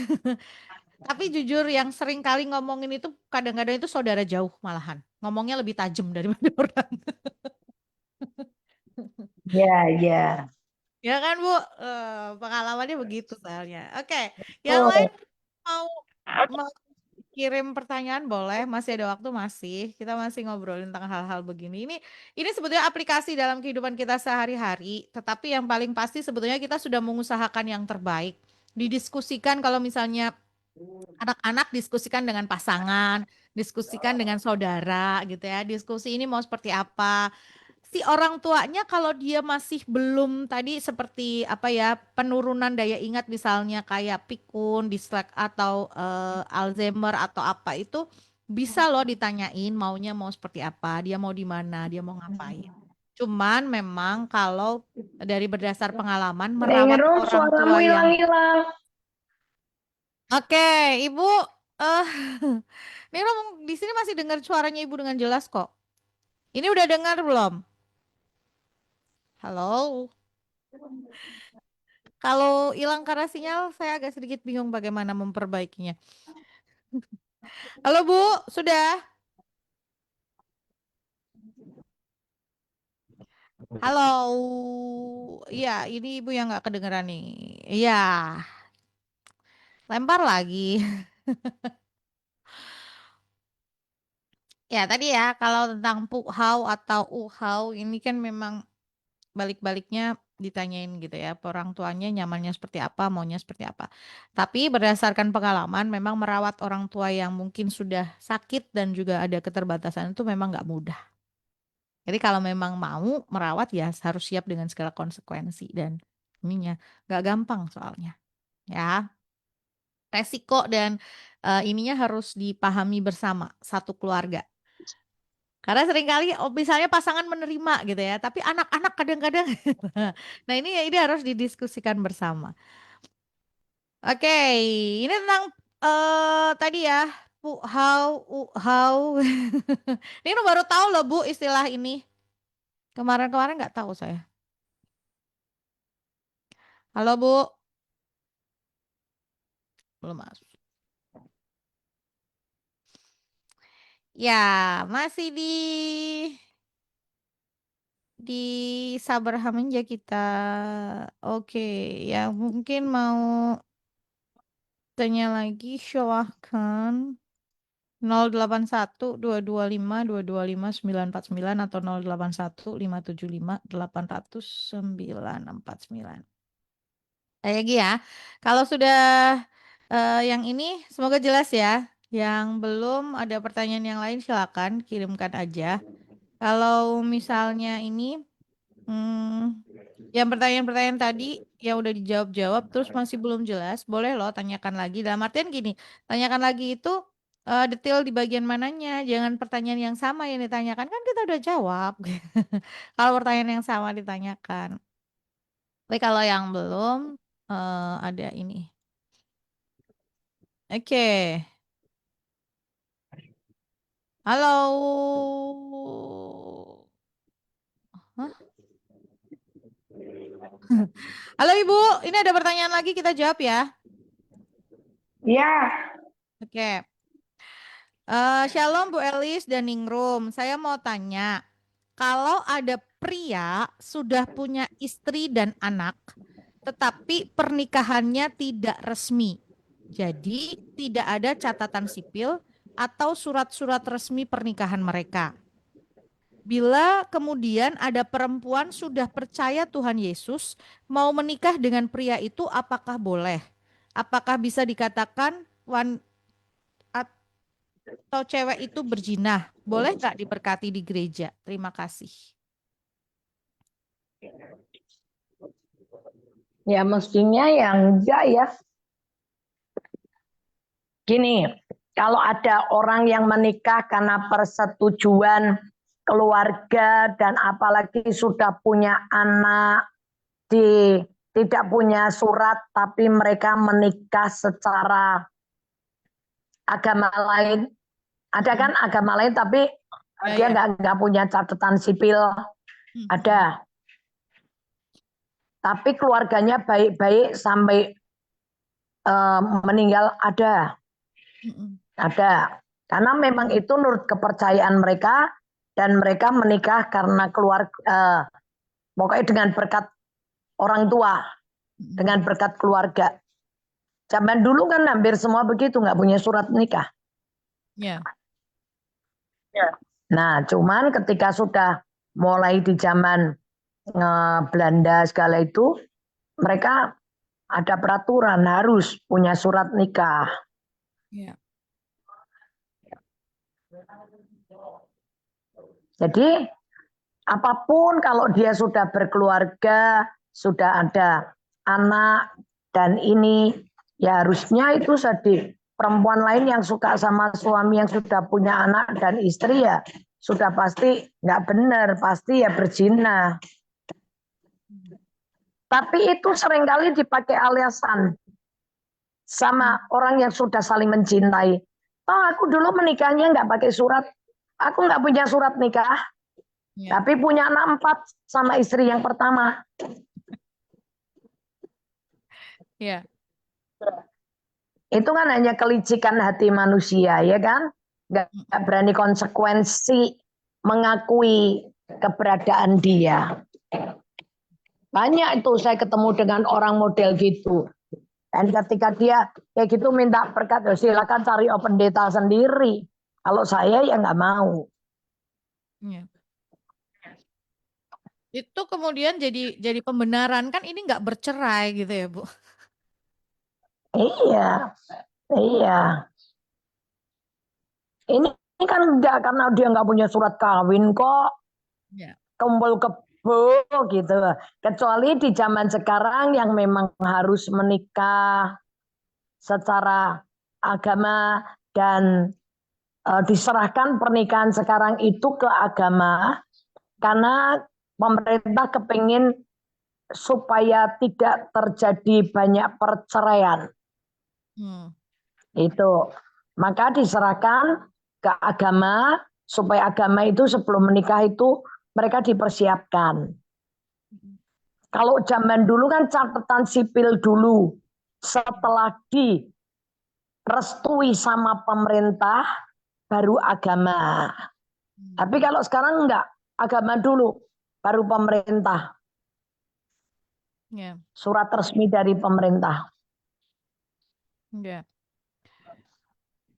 Tapi jujur yang sering kali ngomongin itu kadang-kadang itu saudara jauh malahan. Ngomongnya lebih tajam daripada orang. Ya, ya. Ya kan Bu? Pengalamannya begitu soalnya. Oke, yang lain Oh, mau mau kirim pertanyaan boleh, masih ada waktu masih. Kita masih ngobrolin tentang hal-hal begini. Ini sebetulnya aplikasi dalam kehidupan kita sehari-hari, tetapi yang paling pasti sebetulnya kita sudah mengusahakan yang terbaik. Didiskusikan kalau misalnya anak-anak diskusikan dengan pasangan, diskusikan dengan saudara gitu ya. Diskusi ini mau seperti apa? Si orang tuanya kalau dia masih belum tadi seperti apa ya penurunan daya ingat misalnya kayak pikun, dislek atau Alzheimer atau apa itu bisa loh ditanyain maunya mau seperti apa, dia mau di mana, dia mau ngapain. Cuman memang kalau dari berdasar pengalaman merawat Ningrum, orang suaramu tua yang hilang-hilang. oke, Ibu eh ini di sini masih dengar suaranya Ibu dengan jelas kok. Ini udah dengar belum? Halo. Kalau hilang karena sinyal, saya agak sedikit bingung bagaimana memperbaikinya. Halo Bu, sudah? Halo. Iya, ini Ibu yang nggak kedengeran nih. Iya, lempar lagi. Ya, tadi ya, kalau tentang puhau atau uhau, ini kan memang balik-baliknya ditanyain gitu ya, orang tuanya nyamannya seperti apa, maunya seperti apa. Tapi berdasarkan pengalaman, memang merawat orang tua yang mungkin sudah sakit dan juga ada keterbatasan itu memang nggak mudah. Jadi kalau memang mau merawat ya harus siap dengan segala konsekuensi dan ininya nggak gampang soalnya ya. Resiko dan ininya harus dipahami bersama satu keluarga. Karena seringkali oh, misalnya pasangan menerima gitu ya, tapi anak-anak kadang-kadang nah ini harus didiskusikan bersama. Oke, ini tentang tadi ya how how ini baru tahu loh Bu istilah ini. Kemarin-kemarin nggak tahu saya. Halo Bu, belum masuk. Ya, masih di Sabar aja kita. Oke, ya mungkin mau tanya lagi silahkan 081 225 225 949 atau 081 575 800 949. Lagi ya. Kalau sudah yang ini semoga jelas ya. Yang belum ada pertanyaan yang lain silakan kirimkan aja. Kalau misalnya ini yang pertanyaan-pertanyaan tadi yang udah dijawab-jawab terus masih belum jelas, boleh loh tanyakan lagi. Dalam artian gini, tanyakan lagi itu detail di bagian mananya. Jangan pertanyaan yang sama yang ditanyakan kan kita udah jawab. Kalau pertanyaan yang sama ditanyakan. Tapi kalau yang belum ada ini. Oke. Halo. Hah? Halo Ibu, ini ada pertanyaan lagi kita jawab ya. Ya, Oke. Shalom Bu Elis dan Ningrum. Saya mau tanya, kalau ada pria sudah punya istri dan anak, tetapi pernikahannya tidak resmi, jadi tidak ada catatan sipil atau surat-surat resmi pernikahan mereka. Bila kemudian ada perempuan sudah percaya Tuhan Yesus, mau menikah dengan pria itu, apakah boleh? Apakah bisa dikatakan atau cewek itu berzina? Boleh nggak diberkati di gereja? Terima kasih. ya mestinya yang enggak ya. Gini, kalau ada orang yang menikah karena persetujuan keluarga dan apalagi sudah punya anak di tidak punya surat tapi mereka menikah secara agama lain, ada Hmm. kan agama lain tapi Ya, dia ya. nggak punya catatan sipil, Hmm. ada, tapi keluarganya baik-baik sampai meninggal, ada. Mm-mm. Ada. Karena memang itu menurut kepercayaan mereka dan mereka menikah karena keluarga, pokoknya dengan berkat orang tua, Mm-mm. dengan berkat keluarga. Zaman dulu kan hampir semua begitu, nggak punya surat nikah. Ya. Nah, cuman ketika sudah mulai di zaman Belanda segala itu, mereka ada peraturan harus punya surat nikah. Ya. Jadi apapun kalau dia sudah berkeluarga, sudah ada anak dan ini ya harusnya itu sedih. Perempuan lain yang suka sama suami yang sudah punya anak dan istri ya sudah pasti nggak benar, pasti ya berzina. Tapi itu seringkali dipakai alasan sama orang yang sudah saling mencintai. Oh, aku dulu menikahnya nggak pakai surat, aku nggak punya surat nikah, Ya. tapi punya anak 4 sama istri yang pertama. Ya. Itu kan hanya kelicikan hati manusia, ya kan? Nggak berani konsekuensi mengakui keberadaan dia. Banyak itu saya ketemu dengan orang model gitu. Dan ketika dia kayak gitu minta berkat, ya silakan cari pendeta sendiri. Kalau saya ya nggak mau. Ya. Itu kemudian jadi pembenaran kan ini nggak bercerai gitu ya, Bu. Iya, iya. Ini kan enggak karena dia nggak punya surat kawin kok. Ya. Kumpul kebo gitu. Kecuali di zaman sekarang yang memang harus menikah secara agama dan diserahkan pernikahan sekarang itu ke agama karena pemerintah kepingin supaya tidak terjadi banyak perceraian. Hmm. Itu. Maka diserahkan ke agama supaya agama itu sebelum menikah itu mereka dipersiapkan. Kalau zaman dulu kan catatan sipil dulu. Setelah direstui sama pemerintah baru agama. Tapi kalau sekarang enggak, agama dulu baru pemerintah. Ya. Surat resmi dari pemerintah. Ya.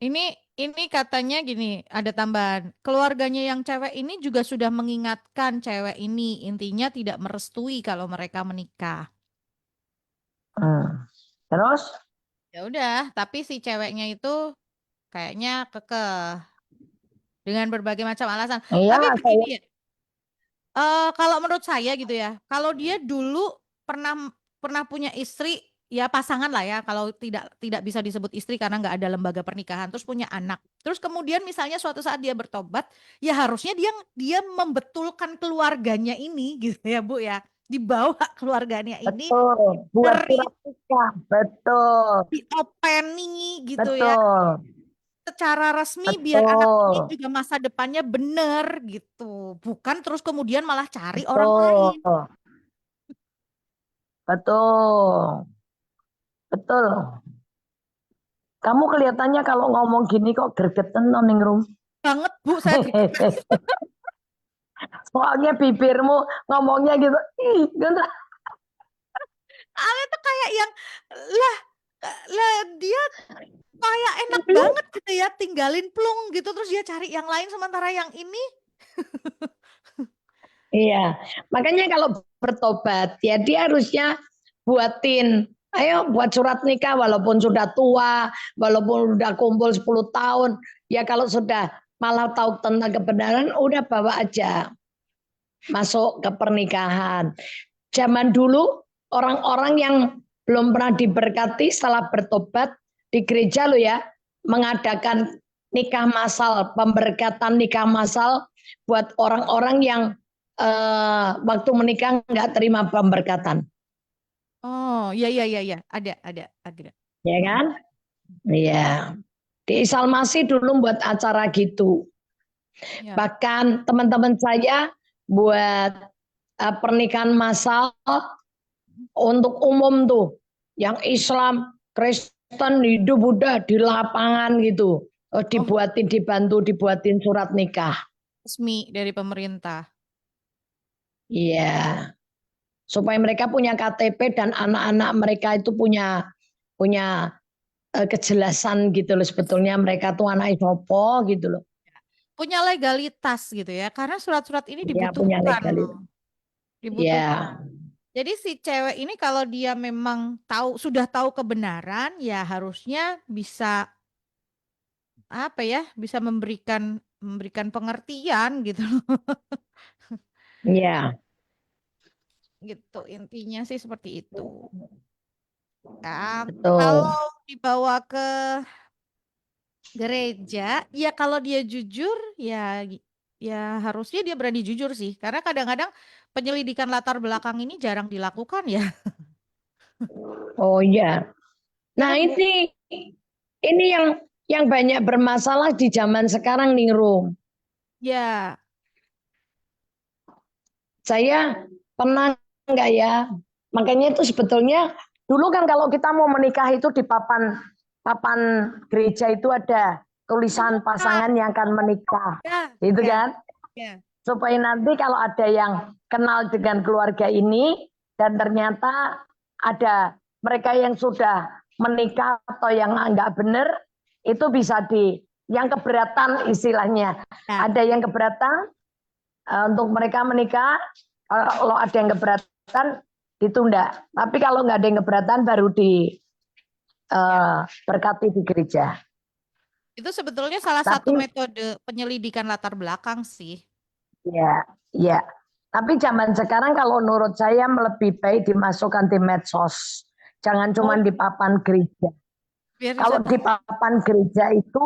Ini katanya gini, ada tambahan. Keluarganya yang cewek ini juga sudah mengingatkan cewek ini, intinya tidak merestui kalau mereka menikah. Terus? Ya udah, tapi si ceweknya itu kayaknya kekeh dengan berbagai macam alasan. Iya, Tapi saya. begini ya, kalau menurut saya gitu ya, kalau dia dulu pernah pernah punya istri, ya pasangan lah ya, kalau tidak bisa disebut istri karena nggak ada lembaga pernikahan, terus punya anak, terus kemudian misalnya suatu saat dia bertobat, ya harusnya dia dia membetulkan keluarganya ini gitu ya Bu ya, dibawa keluarganya ini Betul. Buat dari surat nikah. Betul. diopeni gitu ya, Betul. secara resmi biar anak ini Betul. juga masa depannya bener gitu, bukan terus kemudian malah cari orang lain. Betul. Betul. Betul. Kamu kelihatannya kalau ngomong gini kok gregetan noningrum. Banget Bu, saya greget. Soalnya bibirmu ngomongnya gitu. Ih, gitu. Ale tuh kayak yang lah lah dia kayak enak banget gitu ya tinggalin plung gitu terus dia cari yang lain sementara yang ini Iya, makanya kalau bertobat ya dia harusnya buatin, ayo buat surat nikah walaupun sudah tua, walaupun udah kumpul 10 tahun, ya kalau sudah malah tahu tentang kebenaran udah bawa aja masuk ke pernikahan. Zaman dulu orang-orang yang belum pernah diberkati setelah bertobat di gereja lo ya mengadakan nikah massal, pemberkatan nikah massal buat orang-orang yang waktu menikah nggak terima pemberkatan, oh iya iya iya iya ada ya Mm-mm. kan? Iya. Di Isalmasi dulu buat acara gitu. Ya. Bahkan teman-teman saya buat pernikahan massal untuk umum tuh, yang Islam, Kristen hidup udah di lapangan gitu. Oh, Dibuatin surat nikah. resmi dari pemerintah. Iya, supaya mereka punya KTP dan anak-anak mereka itu punya punya kejelasan gitu loh, sebetulnya mereka tuh anak sopo gitu loh. Punya legalitas gitu ya, karena surat-surat ini Ya punya dibutuhkan, legalitas. dibutuhkan. Ya, Jadi si cewek ini kalau dia memang sudah tahu kebenaran, ya harusnya bisa apa ya, bisa memberikan memberikan pengertian gitu loh. ya, Gitu intinya sih seperti itu. Ya, betul. kalau dibawa ke gereja, ya kalau dia jujur, ya ya harusnya dia berani jujur sih, karena kadang-kadang penyelidikan latar belakang ini jarang dilakukan ya. Oh iya. Karena Nah ini yang banyak bermasalah di zaman sekarang nih Rum. ya, Saya pernah enggak ya? Makanya itu sebetulnya dulu kan kalau kita mau menikah itu di papan papan gereja itu ada tulisan ah, pasangan yang akan menikah. ya, Gitu ya, kan? ya, Supaya nanti kalau ada yang kenal dengan keluarga ini dan ternyata ada mereka yang sudah menikah atau yang enggak benar, itu bisa yang keberatan istilahnya. ya. Ada yang keberatan untuk mereka menikah, kalau ada yang keberatan ditunda. Tapi kalau nggak ada yang keberatan baru Ya. berkati di gereja. Itu sebetulnya salah satu Tapi metode penyelidikan latar belakang sih. ya, ya. Tapi zaman sekarang kalau menurut saya lebih baik dimasukkan di medsos. Jangan cuma Oh, di papan gereja. biar bisa Kalau di tahu. papan gereja itu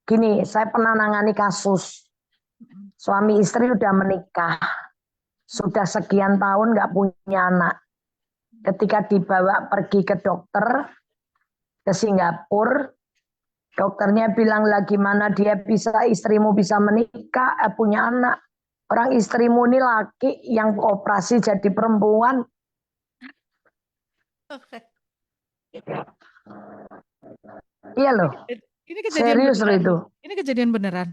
gini, saya pernah nangani kasus suami istri udah menikah, sudah sekian tahun nggak punya anak. Ketika dibawa pergi ke dokter ke Singapura, dokternya bilang lagi mana dia bisa istrimu bisa menikah, punya anak. Orang istrimu ini laki yang operasi jadi perempuan. Oke. Iya loh, Ini kejadian serius loh beneran. itu. Ini kejadian beneran.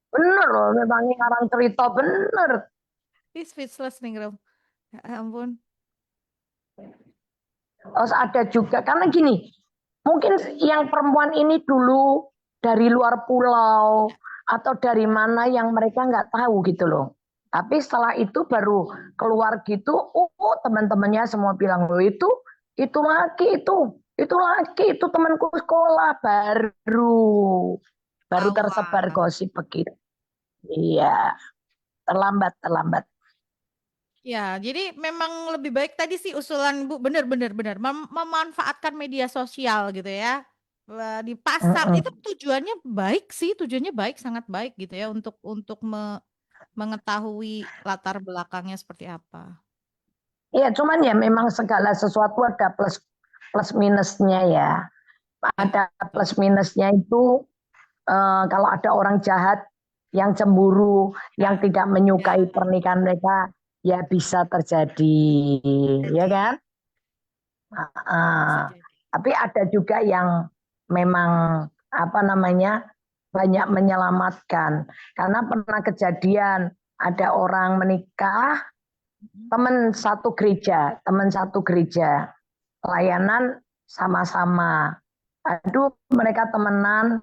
Bener loh, memang ngarang cerita bener. Ini speechless nih, Rom. Ya ampun. Terus ada juga, karena gini, mungkin yang perempuan ini dulu dari luar pulau atau dari mana yang mereka nggak tahu gitu loh. Tapi setelah itu baru keluar gitu, teman-temannya semua bilang loh itu laki itu laki itu temanku sekolah baru tersebar Ketahuan. gosip begitu. Iya, terlambat terlambat. Ya, jadi memang lebih baik tadi sih usulan Bu, benar-benar benar memanfaatkan media sosial gitu ya. Dipasang itu Mm-mm. tujuannya baik sih, tujuannya baik, sangat baik gitu ya untuk mengetahui latar belakangnya seperti apa. Iya, cuman ya memang segala sesuatu ada plus plus minusnya ya. Ya, Ada betul. plus minusnya itu kalau ada orang jahat yang cemburu, yang Ya, tidak ya, menyukai pernikahan mereka, ya bisa terjadi, ya jadi kan? bisa Uh, jadi. tapi ada juga yang memang apa namanya banyak menyelamatkan, karena pernah kejadian ada orang menikah teman satu gereja, layanan sama-sama. Aduh, mereka temenan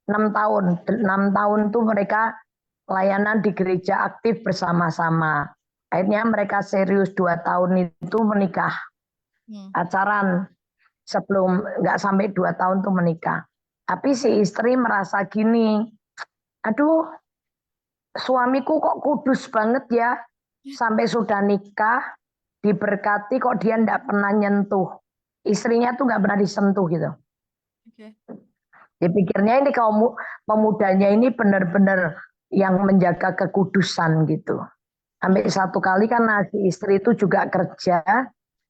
6 tahun. 6 tahun tuh mereka layanan di gereja aktif bersama-sama. Akhirnya mereka serius 2 tahun itu menikah. Hmm. Pacaran sebelum nggak sampai 2 tahun tuh menikah. Tapi si istri merasa gini, aduh suamiku kok kudus banget ya. Sampai sudah nikah, diberkati kok dia nggak pernah nyentuh. Istrinya tuh nggak pernah disentuh gitu. Oke. Dipikirnya ini kaum pemudanya ini benar-benar yang menjaga kekudusan gitu. Sampai satu kali kan si istri itu juga kerja,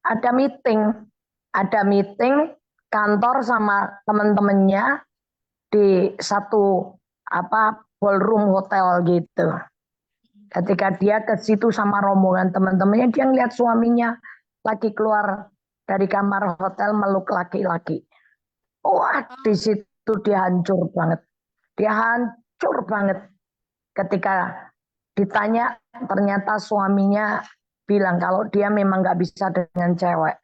ada meeting, ada meeting kantor sama teman-temannya di satu apa ballroom hotel gitu. Ketika dia ke situ sama rombongan teman-temannya, dia ngeliat suaminya lagi keluar dari kamar hotel meluk laki-laki. Wah, di Oh, situ dia hancur banget. Dia hancur banget ketika ditanya, ternyata suaminya bilang kalau dia memang nggak bisa dengan cewek.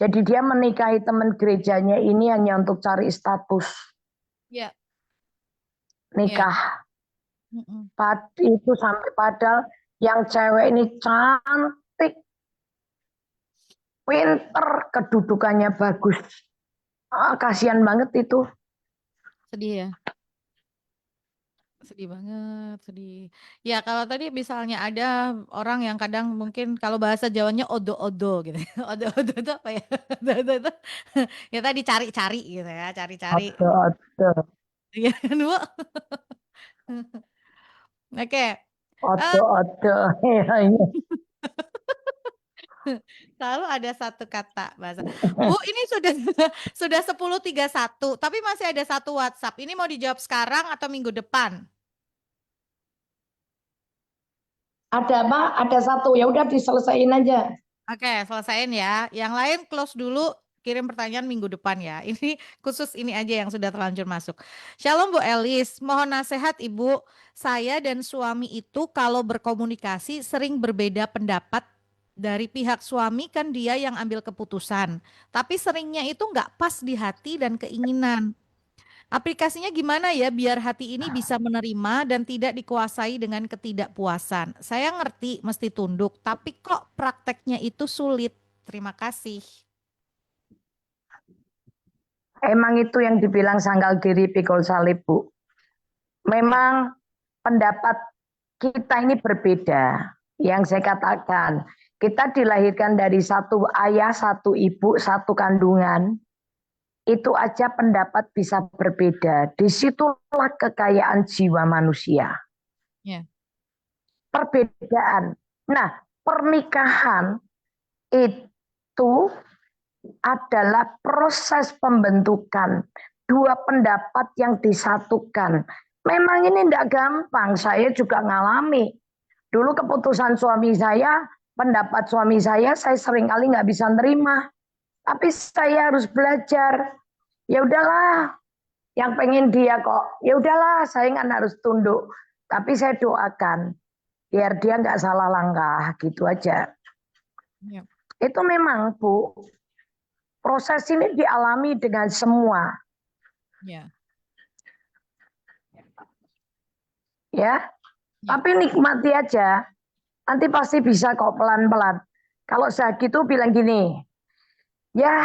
Jadi dia menikahi teman gerejanya ini hanya untuk cari status ya, ya. nikah. Mm-mm. Itu sampai padahal yang cewek ini cantik, pinter, kedudukannya bagus. Ah, kasihan banget itu. Sedih ya. Sedih banget, sedih. Ya kalau tadi misalnya ada orang yang kadang mungkin kalau bahasa Jawanya odo-odo gitu. Odo-odo itu apa ya? Odo-odo itu ya tadi cari-cari gitu ya, cari-cari. Aduh, aduh, Iya kan, Bu? Oke. Eh, aduh, aduh. Iya, iya. Selalu ada satu kata bahasa. Bu, ini sudah sudah 10.31, tapi masih ada satu WhatsApp. Ini mau dijawab sekarang atau minggu depan? Ada apa? Ada satu. Ya udah diselesain aja. Oke, selesaiin ya. Yang lain close dulu, kirim pertanyaan minggu depan ya. Ini khusus ini aja yang sudah terlanjur masuk. Shalom Bu Elis, mohon nasihat Ibu. Saya dan suami itu kalau berkomunikasi sering berbeda pendapat. Dari pihak suami kan dia yang ambil keputusan. Tapi seringnya itu nggak pas di hati dan keinginan. Aplikasinya gimana ya biar hati ini bisa menerima dan tidak dikuasai dengan ketidakpuasan? Saya ngerti mesti tunduk, tapi kok prakteknya itu sulit. Terima kasih. Emang itu yang dibilang sangkal diri pikul salib, Bu. Ya, Memang pendapat kita ini berbeda. Yang saya katakan, kita dilahirkan dari satu ayah, satu ibu, satu kandungan. Itu aja pendapat bisa berbeda. Disitulah kekayaan jiwa manusia. ya, Perbedaan. Nah, pernikahan itu adalah proses pembentukan dua pendapat yang disatukan. Memang ini tidak gampang, saya juga ngalami. Dulu keputusan suami saya, pendapat suami saya sering kali nggak bisa nerima. Tapi saya harus belajar. Ya udahlah, yang pengen dia kok. Ya udahlah, saya kan harus tunduk. Tapi saya doakan, biar dia nggak salah langkah, gitu aja. ya, Itu memang, Bu, proses ini dialami dengan semua. ya, Ya, ya, tapi nikmati aja. Nanti pasti bisa kok pelan-pelan. Kalau saya gitu bilang gini, ya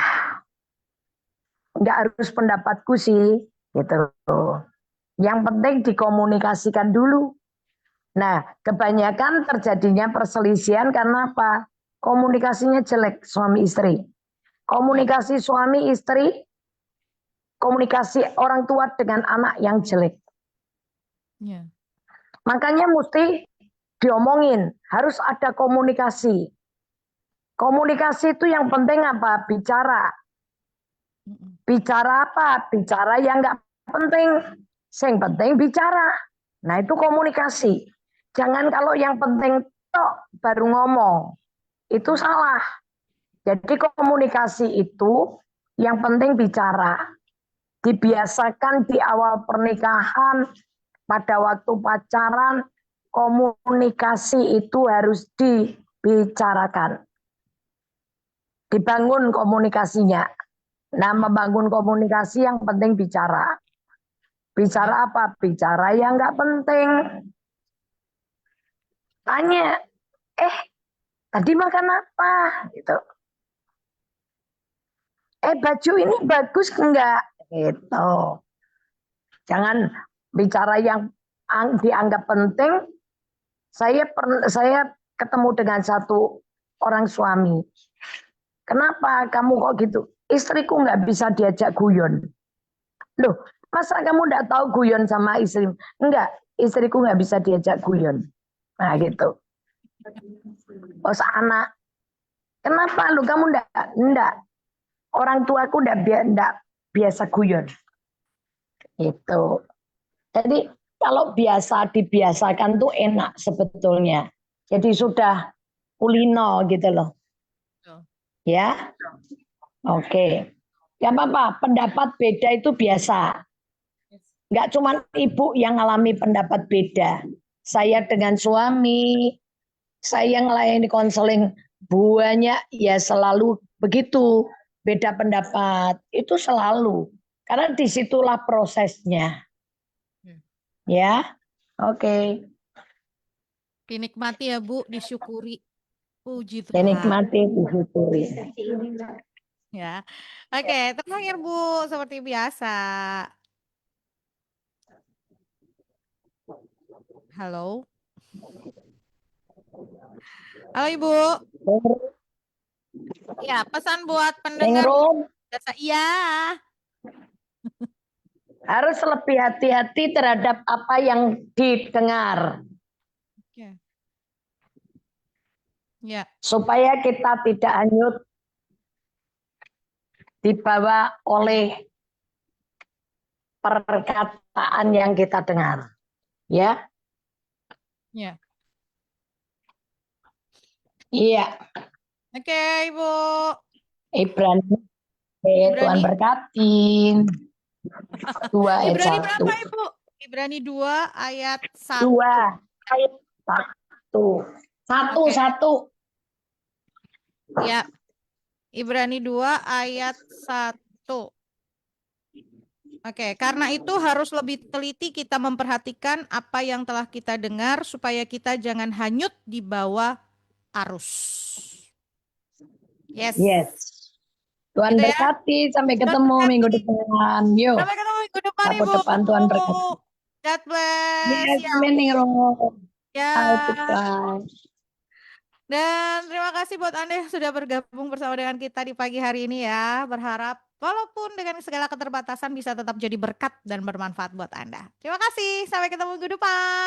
nggak harus pendapatku sih, gitu. Yang penting dikomunikasikan dulu. Nah, kebanyakan terjadinya perselisihan karena apa? Komunikasinya jelek suami istri. ya, Komunikasi suami istri, komunikasi orang tua dengan anak yang jelek. ya, Makanya mesti diomongin, harus ada komunikasi. Komunikasi itu yang penting apa? Bicara. mm-mm, Bicara apa? Bicara yang nggak penting. Yang penting bicara. Nah itu komunikasi. Jangan kalau yang penting tok baru ngomong. Itu salah. Jadi komunikasi itu yang penting bicara. ya, Dibiasakan di awal pernikahan, pada waktu pacaran, komunikasi itu harus dibicarakan. Dibangun komunikasinya. Nah, ya, membangun komunikasi yang penting bicara. ya, Bicara apa? Bicara yang nggak penting. Tanya, tadi makan apa? Gitu. Baju ini bagus enggak? Gitu. Jangan bicara yang dianggap penting. Saya ketemu dengan satu orang suami. Kenapa kamu kok gitu? Istriku nggak bisa diajak guyon. Loh, masa kamu nggak tahu guyon sama istri? Enggak, istriku nggak bisa diajak guyon. Nah gitu. Bos anak, kenapa lu kamu enggak? Orang tuaku enggak biasa guyon. Itu. Jadi kalau biasa dibiasakan tuh enak sebetulnya. Jadi sudah kulino gitu loh. betul. Ya, oke. Gak apa-apa, pendapat beda itu biasa. Nggak cuma ibu yang ngalami pendapat beda. Saya dengan suami, saya ngelayani konseling banyak, ya selalu begitu. Beda pendapat, itu selalu. Karena disitulah prosesnya. Ya, oke. Dinikmati ya Bu, disyukuri. Puji Tuhan. Dinikmati, disyukuri. Ya. Oke, terakhir Bu, seperti biasa. Halo. Halo Ibu. Ya, pesan buat pendengar Ningrum, biasa. Iya. harus lebih hati-hati terhadap apa yang didengar. Oke. Ya. Supaya kita tidak hanyut dibawa oleh perkataan yang kita dengar. Ya. Ya. Iya. Oke, Ibu. Ibrani, Tuhan Ibrani. berkati. 2 ayat Ibrani 1. berapa, Ibu? Ibrani 2 ayat 1. 2 ayat 1. Oke. 1. Ya. Ibrani 2 ayat 1. Oke, karena itu harus lebih teliti kita memperhatikan apa yang telah kita dengar supaya kita jangan hanyut di bawah arus. Yes. Yes. Tuhan Gitu ya. berkati. Sampai Tuhan ketemu berkati. minggu depan. Yuk. Sampai ketemu minggu depan, Minggu Ibu. depan Tuhan berkati. God bless. Yes, Ya. amin. Ya. Bye. Dan terima kasih buat Anda yang sudah bergabung bersama dengan kita di pagi hari ini ya. Berharap walaupun dengan segala keterbatasan bisa tetap jadi berkat dan bermanfaat buat Anda. Terima kasih. Sampai ketemu minggu depan.